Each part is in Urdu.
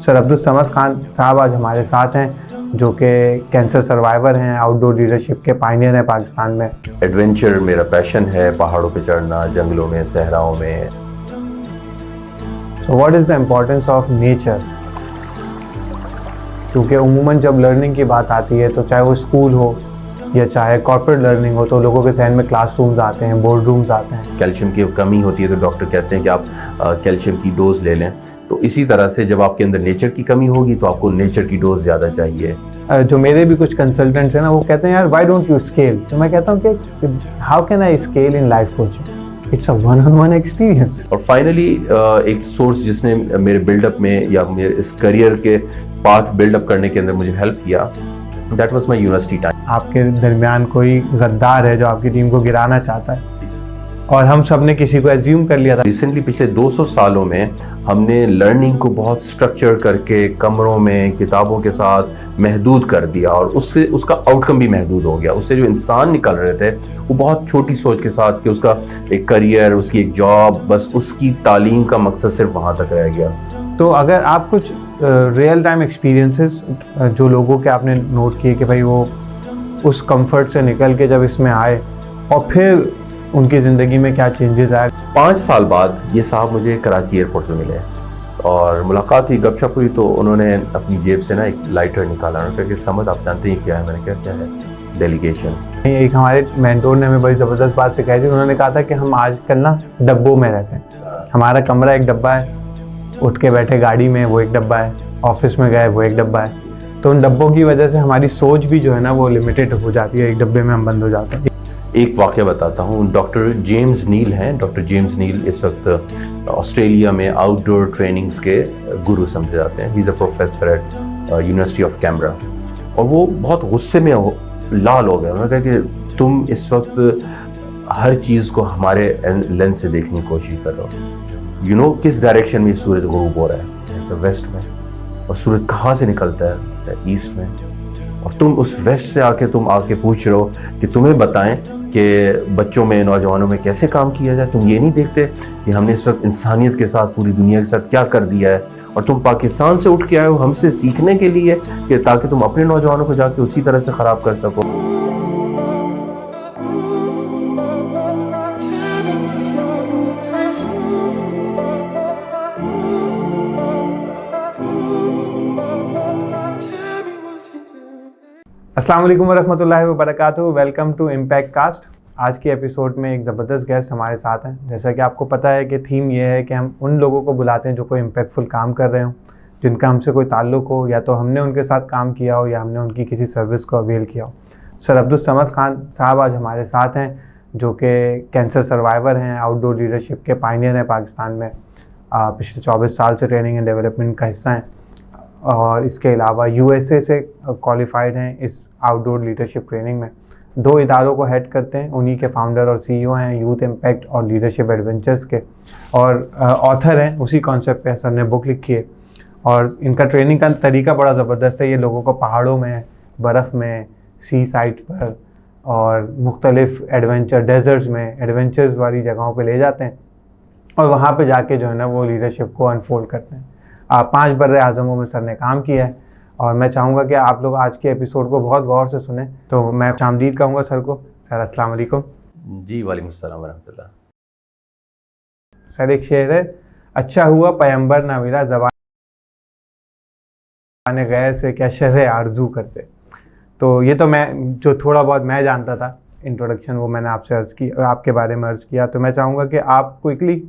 سر عبدالصمد خان صاحب آج ہمارے ساتھ ہیں جو کہ کینسر سروائیور ہیں، آؤٹ ڈور لیڈرشپ کے پائنیئر ہیں پاکستان میں۔ ایڈونچر میرا پیشن ہے، پہاڑوں پہ چڑھنا، جنگلوں میں، صحراؤں میں۔ So what is the importance of nature? کیونکہ عموماً جب لرننگ کی بات آتی ہے تو چاہے وہ اسکول ہو یا چاہے کارپوریٹ لرننگ ہو تو لوگوں کے ذہن میں کلاس رومز آتے ہیں، بورڈ رومز آتے ہیں۔ کیلشیم کی کمی ہوتی ہے تو ڈاکٹر کہتے ہیں کہ آپ کیلشیم کی ڈوز لے لیں، تو اسی طرح سے جب آپ کے اندر نیچر کی کمی ہوگی تو آپ کو نیچر کی ڈوز زیادہ چاہیے۔ جو میرے بھی کچھ کنسلٹنٹس ہیں نا، وہ کہتے ہیں یار وائی ڈونٹ یو اسکیل؟ تو میں کہتا ہوں کہ how can I scale in life coaching? It's a one on one experience. اور فائنلی ایک سورس جس نے میرے بلڈ اپ میں یا میرے اس کریئر کے پاتھ بلڈ اپ کرنے کے اندر مجھے ہیلپ کیا، that was my university time. آپ کے درمیان کوئی غدار ہے جو آپ کی ٹیم کو گرانا چاہتا ہے، اور ہم سب نے کسی کو ایزیوم کر لیا تھا۔ ریسنٹلی پچھلے 200 سالوں میں ہم نے لرننگ کو بہت سٹرکچر کر کے کمروں میں کتابوں کے ساتھ محدود کر دیا، اور اس سے اس کا آؤٹ کم بھی محدود ہو گیا۔ اس سے جو انسان نکل رہے تھے وہ بہت چھوٹی سوچ کے ساتھ کہ اس کا ایک کریئر، اس کی ایک جاب، بس اس کی تعلیم کا مقصد صرف وہاں تک رہ گیا۔ تو اگر آپ کچھ ریئل ٹائم ایکسپیرینسز جو لوگوں کے آپ نے نوٹ کیے کہ بھائی وہ اس کمفرٹ سے نکل کے جب اس میں آئے اور پھر ان کی زندگی میں کیا چینجز آئے۔ 5 سال بعد یہ صاحب مجھے کراچی ایئرپورٹ پہ ملے اور ملاقات ہوئی، گپ شپ ہوئی، تو انہوں نے اپنی جیب سے نا ایک لائٹر نکالا، انہوں نے کہا کہ سمد آپ جانتے ہیں کیا ہے؟ میں نے کہا کیا ہے؟ ڈیلیگیشن۔ ایک ہمارے مینٹور نے ہمیں بڑی زبردست بات سکھائی تھی، انہوں نے کہا تھا کہ ہم آج کل نا ڈبوں میں رہتے ہیں۔ ہمارا کمرہ ایک ڈبہ ہے، اٹھ کے بیٹھے گاڑی میں وہ ایک ڈبہ ہے، آفس میں گئے وہ ایک ڈبہ ہے۔ تو ان ڈبوں کی وجہ سے ہماری سوچ بھی جو ہے نا وہ لمیٹڈ ہو جاتی ہے، ایک ڈبے میں ہم بند ہو جاتے ہیں۔ ایک واقعہ بتاتا ہوں۔ ڈاکٹر جیمز نیل ہیں، ڈاکٹر جیمز نیل اس وقت آسٹریلیا میں آؤٹ ڈور ٹریننگز کے گرو سمجھے جاتے ہیں۔ He is a professor at university of Canberra, اور وہ بہت غصے میں لال ہو گئے۔ انہوں نے کہا کہ تم اس وقت ہر چیز کو ہمارے لینس سے دیکھنے کی کوشش کر رہے ہو۔ یو نو کس ڈائریکشن میں سورج غروب ہو رہا ہے؟ ویسٹ میں۔ اور سورج کہاں سے نکلتا ہے؟ ایسٹ میں۔ اور تم اس ویسٹ سے آ کے پوچھ رہے ہو کہ تمہیں بتائیں کہ بچوں میں، نوجوانوں میں کیسے کام کیا جائے۔ تم یہ نہیں دیکھتے کہ ہم نے اس وقت انسانیت کے ساتھ، پوری دنیا کے ساتھ کیا کر دیا ہے، اور تم پاکستان سے اٹھ کے آئے ہو ہم سے سیکھنے کے لیے کہ تاکہ تم اپنے نوجوانوں کو جا کے اسی طرح سے خراب کر سکو۔ السلام علیکم ورحمۃ اللہ وبرکاتہ، ویلکم ٹو امپیکٹ کاسٹ۔ آج کے ایپیسوڈ میں ایک زبردست گیسٹ ہمارے ساتھ ہیں۔ جیسا کہ آپ کو پتہ ہے کہ تھیم یہ ہے کہ ہم ان لوگوں کو بلاتے ہیں جو کوئی امپیکٹفل کام کر رہے ہوں، جن کا ہم سے کوئی تعلق ہو، یا تو ہم نے ان کے ساتھ کام کیا ہو یا ہم نے ان کی کسی سروس کو اویل کیا ہو۔ سر عبدالصمد خان صاحب آج ہمارے ساتھ ہیں جو کہ کینسر سروائیور ہیں، آؤٹ ڈور لیڈرشپ کے پائنیئر ہیں پاکستان میں۔ پچھلے 24 سال سے ٹریننگ اینڈ ڈیولپمنٹ کا حصہ ہیں، اور اس کے علاوہ یو ایس اے سے کوالیفائڈ ہیں اس آؤٹ ڈور لیڈرشپ ٹریننگ میں۔ 2 اداروں کو ہیڈ کرتے ہیں، انہی کے فاؤنڈر اور سی ای او ہیں، یوتھ امپیکٹ اور لیڈرشپ ایڈونچرز کے، اور آتھر ہیں اسی کانسیپٹ پہ۔ سر نے بک لکھی ہے، اور ان کا ٹریننگ کا طریقہ بڑا زبردست ہے۔ یہ لوگوں کو پہاڑوں میں، برف میں، سی سائٹ پر اور مختلف ایڈونچر ڈیزرٹس میں، ایڈونچرز والی جگہوں پہ لے جاتے ہیں، اور وہاں پہ جا کے جو ہے نا وہ لیڈرشپ کو انفولڈ کرتے ہیں۔ 5 بر اعظموں میں سر نے کام کیا ہے، اور میں چاہوں گا کہ آپ لوگ آج کے ایپیسوڈ کو بہت غور سے سنیں۔ تو میں خوش آمدید کہوں گا سر کو۔ سر السلام علیکم۔ جی وعلیکم السلام ورحمۃ اللہ۔ سر ایک شعر ہے، اچھا ہوا پیمبر نہ ملا زبان غیر سے کیا شرح آرزو کرتے۔ تو یہ تو میں جو تھوڑا بہت میں جانتا تھا انٹروڈکشن، وہ میں نے آپ سے عرض کی، آپ کے بارے میں عرض کیا۔ تو میں چاہوں گا کہ آپ کوئکلی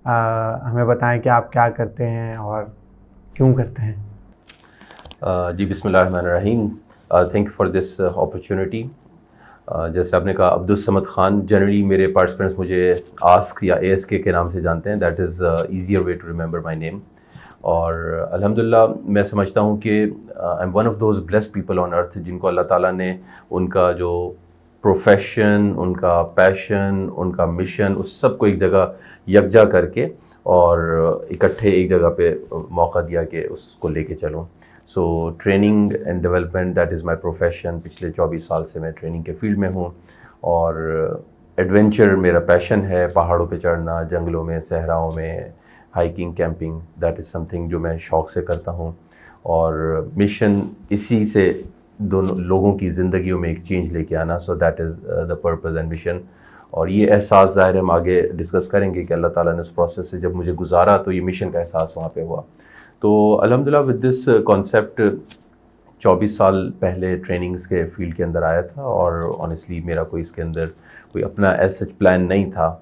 ہمیں بتائیں کہ آپ کیا کرتے ہیں اور کیوں کرتے ہیں۔ جی بسم اللہ الرحمن الرحیم۔ Thank you for this opportunity. جیسے آپ نے کہا عبدالصمد خان، جنرلی میرے پارٹیسپینٹس مجھے آسک یا اے ایس کے نام سے جانتے ہیں، that is easier way to remember my name. اور الحمدللہ میں سمجھتا ہوں کہ I am one of those blessed people on earth جن کو اللہ تعالیٰ نے ان کا جو پروفیشن، ان کا پیشن، ان کا مشن، اس سب کو ایک جگہ یکجا کر کے اور اکٹھے ایک جگہ پہ موقع دیا کہ اس کو لے کے چلوں۔ So training and development that is my profession. پچھلے 24 سال سے میں ٹریننگ کے فیلڈ میں ہوں، اور ایڈونچر میرا پیشن ہے، پہاڑوں پہ چڑھنا، جنگلوں میں، صحراؤں میں، hiking camping that is some thing جو میں شوق سے کرتا ہوں. اور مشن اسی سے دونوں لوگوں کی زندگیوں میں ایک چینج لے کے آنا. So that is the purpose and mission. اور یہ احساس ظاہر ہم آگے ڈسکس کریں گے کہ اللہ تعالیٰ نے اس پروسیس سے جب مجھے گزارا تو یہ مشن کا احساس وہاں پہ ہوا. تو الحمدللہ ود دس کانسیپٹ 24 سال پہلے ٹریننگز کے فیلڈ کے اندر آیا تھا. اور آنیسٹلی میرا کوئی اس کے اندر کوئی اپنا ایز سچ پلان نہیں تھا,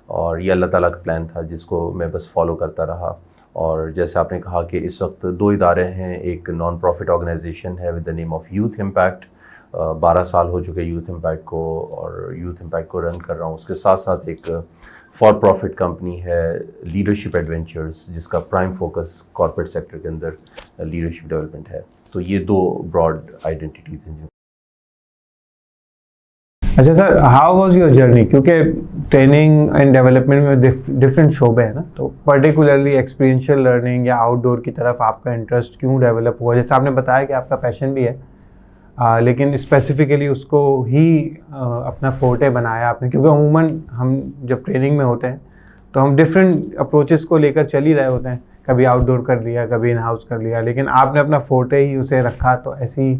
اور یہ اللہ تعالیٰ کا پلان تھا جس کو میں بس فالو کرتا رہا. اور جیسے آپ نے کہا کہ اس وقت 2 ادارے ہیں. ایک نان پروفٹ آرگنائزیشن ہے with the name of youth impact. 12 سال ہو چکے یوتھ امپیکٹ کو, اور یوتھ امپیکٹ کو رن کر رہا ہوں. اس کے ساتھ ساتھ ایک فار پروفٹ کمپنی ہے لیڈرشپ ایڈونچرز, جس کا پرائم فوکس کارپوریٹ سیکٹر کے اندر لیڈرشپ ڈیولپمنٹ ہے. تو یہ 2 براڈ آئیڈینٹیٹیز ہیں. اچھا سر, ہاؤ واز یور جرنی؟ کیونکہ ٹریننگ اینڈ ڈیولپمنٹ میں ڈفرینٹ شعبے ہیں نا, تو پرٹیکولرلی ایکسپیرینشیل لرننگ یا آؤٹ ڈور کی طرف آپ کا انٹرسٹ کیوں ڈیولپ ہوا؟ جیسے آپ نے بتایا کہ آپ کا پیشن بھی ہے, لیکن اسپیسیفکلی اس کو ہی اپنا فورٹے بنایا آپ نے. کیونکہ عموماً ہم جب ٹریننگ میں ہوتے ہیں تو ہم ڈفرینٹ اپروچز کو لے کر چل ہی رہے ہوتے ہیں. کبھی آؤٹ ڈور کر لیا, کبھی ان ہاؤس کر لیا, لیکن آپ نے اپنا فورٹے ہی اسے رکھا. تو ایسی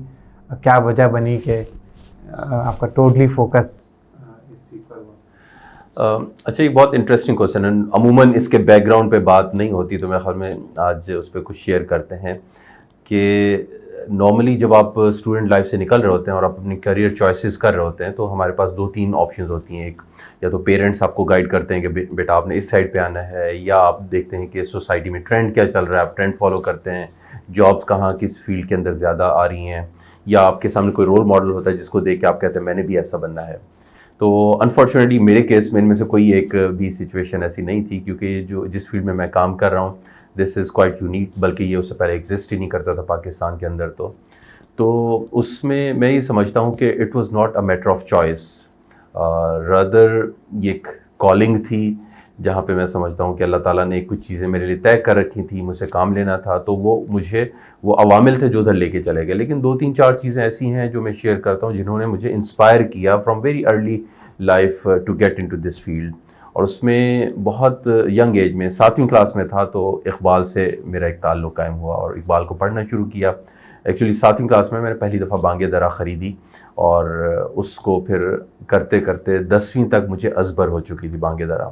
کیا وجہ بنی کہ آپ کا ٹوٹلی فوکس اس چیز پر ہوا؟ اچھا, یہ بہت انٹرسٹنگ کوشچن ہے. عموماً اس کے بیک گراؤنڈ پہ بات نہیں ہوتی, تو میرے خیال میں آج اس پہ کچھ شیئر کرتے ہیں. کہ نارملی جب آپ اسٹوڈنٹ لائف سے نکل رہے ہوتے ہیں اور آپ اپنی کیریئر چوائسیز کر رہے ہوتے ہیں, تو ہمارے پاس 2-3 آپشنز ہوتی ہیں. ایک یا تو پیرنٹس آپ کو گائیڈ کرتے ہیں کہ بیٹا آپ نے اس سائڈ پہ آنا ہے, یا آپ دیکھتے ہیں کہ سوسائٹی میں ٹرینڈ کیا چل رہا ہے, آپ ٹرینڈ فالو کرتے ہیں, جابس کہاں کس فیلڈ کے اندر زیادہ آ رہی ہیں, یا آپ کے سامنے کوئی رول ماڈل ہوتا ہے جس کو دیکھ کے آپ کہتے ہیں میں نے بھی ایسا بننا ہے. تو انفارچونیٹلی میرے کیس میں ان میں سے کوئی ایک بھی سچویشن ایسی نہیں تھی, کیونکہ جس فیلڈ میں میں کام کر رہا ہوں دس از کوائٹ یونیک, بلکہ یہ اس سے پہلے ایگزسٹ ہی نہیں کرتا تھا پاکستان کے اندر. تو اس میں یہ سمجھتا ہوں کہ it was not a matter of choice, rather یہ ایک کالنگ تھی, جہاں پہ میں سمجھتا ہوں کہ اللہ تعالیٰ نے کچھ چیزیں میرے لیے طے کر رکھی تھیں, مجھ سے کام لینا تھا. تو وہ مجھے وہ عوامل تھے جو ادھر لے کے چلے گئے. لیکن 2-3-4 چیزیں ایسی ہیں جو میں شیئر کرتا ہوں جنہوں نے مجھے انسپائر کیا from very early life to get into this field. اور اس میں بہت ینگ ایج میں 7ویں کلاس میں تھا تو اقبال سے میرا ایک تعلق قائم ہوا, اور اقبال کو پڑھنا شروع کیا. ایکچولی 7ویں کلاس میں نے پہلی دفعہ بانگ درا خریدی, اور اس کو پھر کرتے کرتے 10ویں تک مجھے ازبر ہو چکی تھی بانگ درا.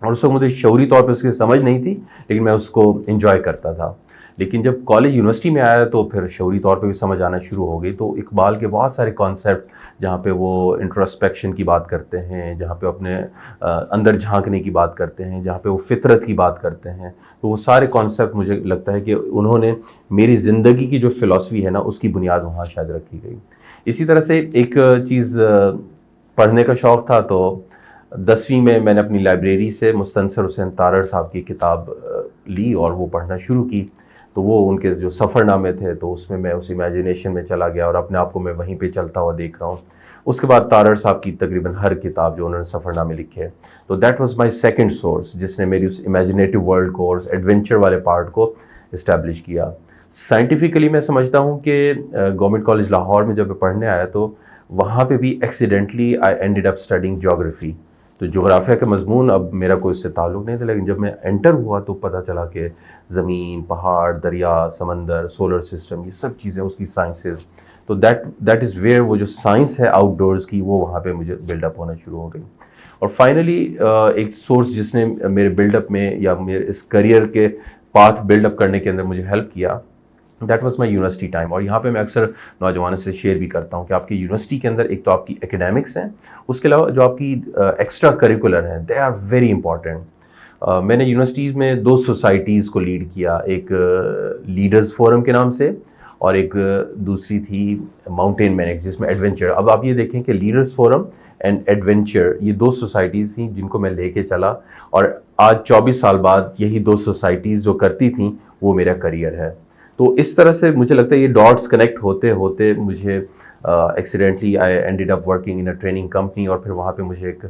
اور اس وقت مجھے شعوری طور پہ اس کی سمجھ نہیں تھی, لیکن میں اس کو انجوائے کرتا تھا. لیکن جب کالج یونیورسٹی میں آیا تو پھر شعوری طور پہ بھی سمجھ آنا شروع ہو گئی. تو اقبال کے بہت سارے کانسیپٹ جہاں پہ وہ انٹروسپیکشن کی بات کرتے ہیں, جہاں پہ اپنے اندر جھانکنے کی بات کرتے ہیں, جہاں پہ وہ فطرت کی بات کرتے ہیں, تو وہ سارے کانسیپٹ مجھے لگتا ہے کہ انہوں نے میری زندگی کی جو فلاسفی ہے نا اس کی بنیاد وہاں شاید رکھی گئی. اسی طرح سے ایک چیز پڑھنے کا شوق تھا, تو 10ویں میں نے اپنی لائبریری سے مستنصر حسین تارڑ صاحب کی کتاب لی اور وہ پڑھنا شروع کی. تو وہ ان کے جو سفر نامے تھے, تو اس میں اس امیجنیشن میں چلا گیا اور اپنے آپ کو میں وہیں پہ چلتا ہوا دیکھ رہا ہوں. اس کے بعد تارڑ صاحب کی تقریباً ہر کتاب جو انہوں نے سفر نامے لکھے, تو that was my second source جس نے میری اس امیجنیٹو ورلڈ کو اور ایڈونچر والے پارٹ کو اسٹیبلش کیا. سائنٹیفکلی میں سمجھتا ہوں کہ گورنمنٹ کالج لاہور میں جب میں پڑھنے آیا تو وہاں پہ بھی accidentally I ended up studying جغرافی. تو جغرافیہ کا مضمون اب میرا کوئی اس سے تعلق نہیں تھا, لیکن جب میں انٹر ہوا تو پتہ چلا کہ زمین, پہاڑ, دریا, سمندر, سولر سسٹم, یہ سب چیزیں اس کی سائنسز. تو دیٹ از ویئر وہ جو سائنس ہے آؤٹ ڈورز کی وہ وہاں پہ مجھے بلڈ اپ ہونا شروع ہو گئی. اور فائنلی ایک سورس جس نے میرے بلڈ اپ میں یا میرے اس کریئر کے پاتھ بلڈ اپ کرنے کے اندر مجھے ہیلپ کیا, that was my university time. اور یہاں پہ میں اکثر نوجوانوں سے شیئر بھی کرتا ہوں کہ آپ کی یونیورسٹی کے اندر ایک تو آپ کی اکیڈیمکس ہیں, اس کے علاوہ جو آپ کی ایکسٹرا کریکولر ہیں دے آر ویری امپورٹنٹ. میں نے یونیورسٹیز میں 2 سوسائٹیز کو لیڈ کیا, ایک لیڈرز فورم کے نام سے اور ایک دوسری تھی ماؤنٹین مینکس جس میں ایڈونچر. اب آپ یہ دیکھیں کہ لیڈرز فورم اینڈ ایڈونچر یہ 2 سوسائٹیز تھیں جن کو میں لے کے چلا, اور آج 24 سال بعد یہی 2 سوسائٹیز جو کرتی تھیں وہ میرا کریئر ہے. تو اس طرح سے مجھے لگتا ہے یہ ڈاٹس کنیکٹ ہوتے ہوتے مجھے accidentally I ended up working in a training company, اور پھر وہاں پہ مجھے ایک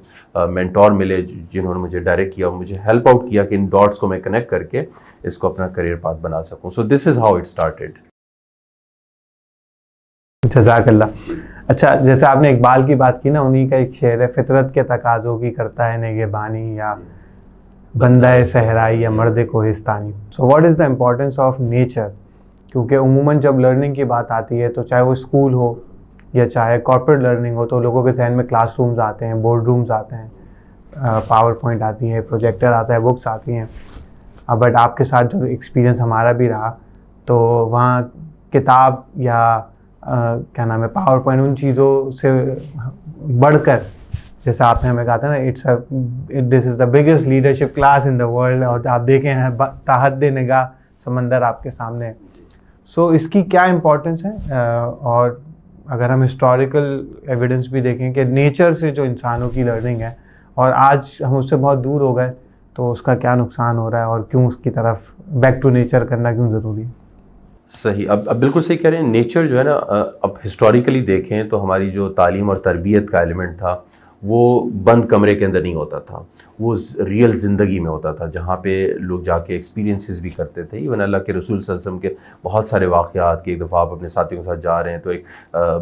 مینٹور ملے جنہوں نے مجھے ڈائریکٹ کیا اور مجھے ہیلپ آؤٹ کیا کہ ان ڈاٹس کو میں کنیکٹ کر کے اس کو اپنا کریئر پاتھ بنا سکوں. سو this is how it started. جزاک اللہ. اچھا, جیسے آپ نے اقبال کی بات کی نا, انہیں کا ایک شعر ہے, فطرت کے تقاضوں کی کرتا ہے نگہبانی, یا بندہ صحرائی یا مرد Kohistani. So what is the importance of nature? کیونکہ عموماً جب لرننگ کی بات آتی ہے تو چاہے وہ اسکول ہو یا چاہے کارپوریٹ لرننگ ہو تو لوگوں کے ذہن میں کلاس رومز آتے ہیں, بورڈ رومز آتے ہیں, پاور پوائنٹ آتی ہے, پروجیکٹر آتا ہے, بکس آتی ہیں. بٹ آپ کے ساتھ جو ایکسپیرینس ہمارا بھی رہا تو وہاں کتاب یا کیا نام ہے پاور پوائنٹ ان چیزوں سے بڑھ کر, جیسے آپ نے ہمیں کہا تھا نا, this is the biggest leadership class in the world, اور آپ دیکھیں تحد نگاہ سمندر آپ کے سامنے ہے. سو اس کی کیا امپورٹنس ہے؟ اور اگر ہم ہسٹوریکل ایویڈنس بھی دیکھیں کہ نیچر سے جو انسانوں کی لرننگ ہے اور آج ہم اس سے بہت دور ہو گئے, تو اس کا کیا نقصان ہو رہا ہے اور کیوں اس کی طرف بیک ٹو نیچر کرنا کیوں ضروری ہے؟ صحیح, اب بالکل صحیح کہہ رہے ہیں. نیچر جو ہے نا, اب ہسٹوریکلی دیکھیں تو ہماری جو تعلیم اور تربیت کا ایلیمنٹ تھا وہ بند کمرے کے اندر نہیں ہوتا تھا, وہ ریئل زندگی میں ہوتا تھا, جہاں پہ لوگ جا کے ایکسپیرینسز بھی کرتے تھے. ایون اللہ کے رسول صلی اللہ علیہ وسلم کے بہت سارے واقعات کہ ایک دفعہ آپ اپنے ساتھیوں کے ساتھ جا رہے ہیں تو ایک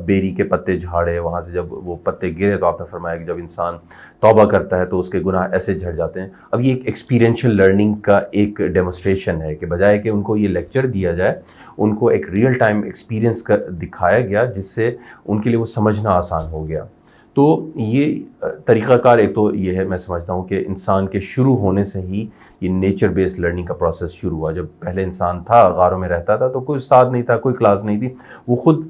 بیری کے پتے جھاڑے, وہاں سے جب وہ پتے گرے تو آپ نے فرمایا کہ جب انسان توبہ کرتا ہے تو اس کے گناہ ایسے جھڑ جاتے ہیں. اب یہ ایک ایکسپیرینشیل لرننگ کا ایک ڈیمونسٹریشن ہے کہ بجائے کہ ان کو یہ لیکچر دیا جائے, ان کو ایک ریئل ٹائم ایکسپیرینس کا دکھایا گیا جس سے ان کے لیے وہ سمجھنا آسان ہو گیا. تو یہ طریقہ کار ایک تو یہ ہے, میں سمجھتا ہوں کہ انسان کے شروع ہونے سے ہی یہ نیچر بیسڈ لرننگ کا پروسیس شروع ہوا. جب پہلے انسان تھا, غاروں میں رہتا تھا, تو کوئی استاد نہیں تھا, کوئی کلاس نہیں تھی, وہ خود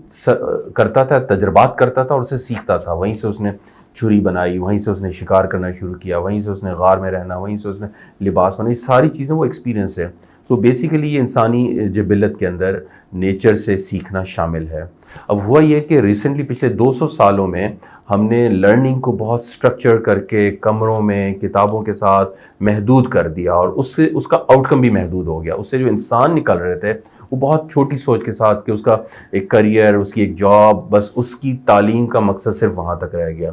کرتا تھا, تجربات کرتا تھا اور اسے سیکھتا تھا. وہیں سے اس نے چھری بنائی, وہیں سے اس نے شکار کرنا شروع کیا, وہیں سے اس نے غار میں رہنا, وہیں سے اس نے لباس بنائی, ساری چیزیں وہ ایکسپیرینس ہے. تو بیسیکلی یہ انسانی جبلت کے اندر نیچر سے سیکھنا شامل ہے. اب ہوا یہ کہ ریسنٹلی پچھلے 200 سالوں میں ہم نے لرننگ کو بہت سٹرکچر کر کے کمروں میں کتابوں کے ساتھ محدود کر دیا, اور اس سے اس کا آؤٹ کم بھی محدود ہو گیا. اس سے جو انسان نکل رہے تھے وہ بہت چھوٹی سوچ کے ساتھ کہ اس کا ایک کریئر, اس کی ایک جاب, بس اس کی تعلیم کا مقصد صرف وہاں تک رہ گیا.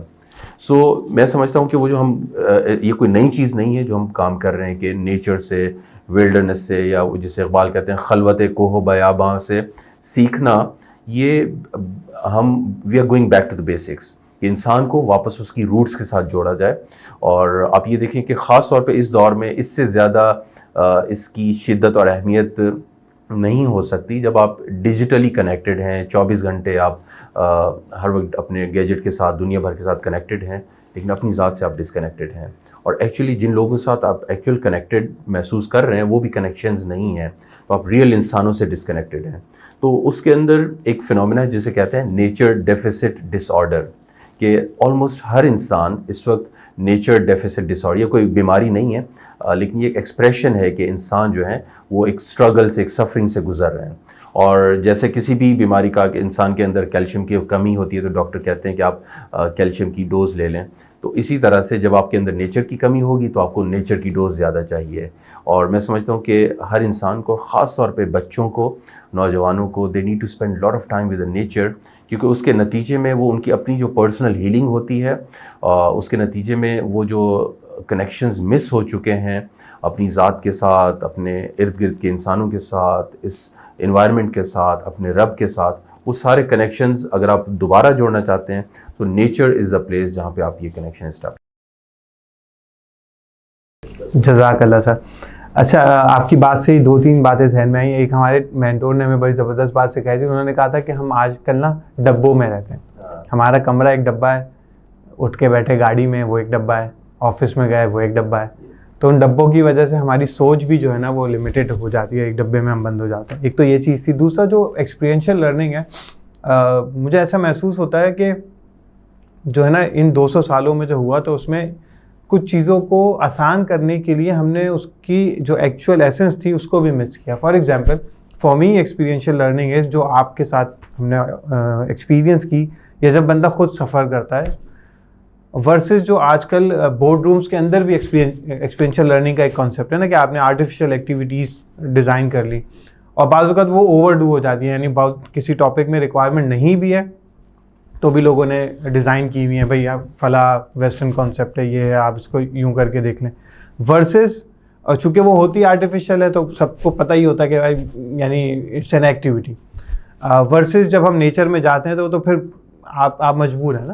سو میں سمجھتا ہوں کہ وہ جو ہم یہ کوئی نئی چیز نہیں ہے جو ہم کام کر رہے ہیں کہ نیچر سے, ویلڈرنس سے, یا جسے اقبال کہتے ہیں خلوت کوہ بیاباں سے سیکھنا, یہ ہم we are going back to the basics, کہ انسان کو واپس اس کی روٹس کے ساتھ جوڑا جائے. اور آپ یہ دیکھیں کہ خاص طور پہ اس دور میں اس سے زیادہ اس کی شدت اور اہمیت نہیں ہو سکتی جب آپ ڈیجیٹلی کنیکٹڈ ہیں, 24 گھنٹے آپ ہر وقت اپنے گیجٹ کے ساتھ دنیا بھر کے ساتھ کنیکٹڈ ہیں, لیکن اپنی ذات سے آپ ڈسکنیکٹڈ ہیں. اور ایکچولی جن لوگوں کے ساتھ آپ ایکچوئل کنیکٹڈ محسوس کر رہے ہیں وہ بھی کنیکشنز نہیں ہیں, تو آپ ریئل انسانوں سے ڈسکنیکٹڈ ہیں. تو اس کے اندر ایک فنومینا ہے جسے کہتے ہیں نیچر ڈیفیسٹ ڈس آرڈر, کہ آلموسٹ ہر انسان اس وقت نیچر ڈیفیسٹ ڈس آرڈر, یہ کوئی بیماری نہیں ہے لیکن یہ ایک ایکسپریشن ہے کہ انسان جو ہے وہ ایک اسٹرگل سے, ایک سفرنگ سے گزر رہے ہیں. اور جیسے کسی بھی بیماری کا کہ انسان کے اندر کیلشیم کی کمی ہوتی ہے تو ڈاکٹر کہتے ہیں کہ آپ کیلشیم کی ڈوز لے لیں, تو اسی طرح سے جب آپ کے اندر نیچر کی کمی ہوگی تو آپ کو نیچر کی ڈوز زیادہ چاہیے. اور میں سمجھتا ہوں کہ ہر انسان کو, خاص طور پہ بچوں کو, نوجوانوں کو, they need to spend lot of time with the nature, کیونکہ اس کے نتیجے میں وہ ان کی اپنی جو پرسنل ہیلنگ ہوتی ہے, اس کے نتیجے میں وہ جو کنیکشنز مس ہو چکے ہیں اپنی ذات کے ساتھ, اپنے ارد گرد کے انسانوں کے ساتھ, اس انوائرمنٹ کے ساتھ, اپنے رب کے ساتھ, وہ سارے کنیکشنز اگر آپ دوبارہ جوڑنا چاہتے ہیں تو نیچر از دا پلیس جہاں پہ آپ یہ کنیکشن اسٹارٹ. جزاک اللہ سر. اچھا, آپ کی بات سے ہی 2-3 باتیں ذہن میں آئیں. ایک ہمارے مینٹور نے ہمیں بڑی زبردست بات سکھائی تھی, انہوں نے کہا تھا کہ ہم آج کل نا ڈبوں میں رہتے ہیں. ہمارا کمرہ ایک ڈبہ ہے, اٹھ کے بیٹھے گاڑی میں وہ ایک ڈبہ ہے, آفس میں گئے وہ ایک ڈبہ ہے. تو ان ڈبوں کی وجہ سے ہماری سوچ بھی جو ہے نا وہ لمیٹیڈ ہو جاتی ہے, ایک ڈبے میں ہم بند ہو جاتے ہیں. ایک تو یہ چیز تھی. دوسرا جو ایکسپیرینشیل لرننگ ہے, مجھے ایسا محسوس ہوتا ہے کہ جو ہے نا ان 200 سالوں میں جو ہوا تو اس میں کچھ چیزوں کو آسان کرنے کے لیے ہم نے اس کی جو ایکچوئل ایسنس تھی اس کو بھی مس کیا. For example for me experiential learning ہے جو آپ کے ساتھ ہم نے ایکسپیرینس کی, یا جب بندہ خود سفر کرتا ہے, ورسز جو آج کل بورڈ رومز کے اندر بھی ایکسپیرینشیل لرننگ کا ایک کانسیپٹ ہے نا, کہ آپ نے آرٹیفیشیل ایکٹیویٹیز ڈیزائن کر لی اور بعض اوقات وہ اوور ڈو ہو جاتی ہے, یعنی بہت کسی ٹاپک میں ریکوائرمنٹ نہیں بھی ہے تو بھی لوگوں نے ڈیزائن کی ہوئی ہیں, بھائی آپ فلاں ویسٹرن کانسیپٹ ہے, یہ ہے, آپ اس کو یوں کر کے دیکھ لیں. ورسز چونکہ وہ ہوتی آرٹیفیشیل ہے تو سب کو پتہ ہی ہوتا ہے کہ بھائی یعنی اٹس این ایکٹیویٹی. ورسز جب ہم نیچر میں جاتے ہیں تو پھر آپ مجبور ہیں نا.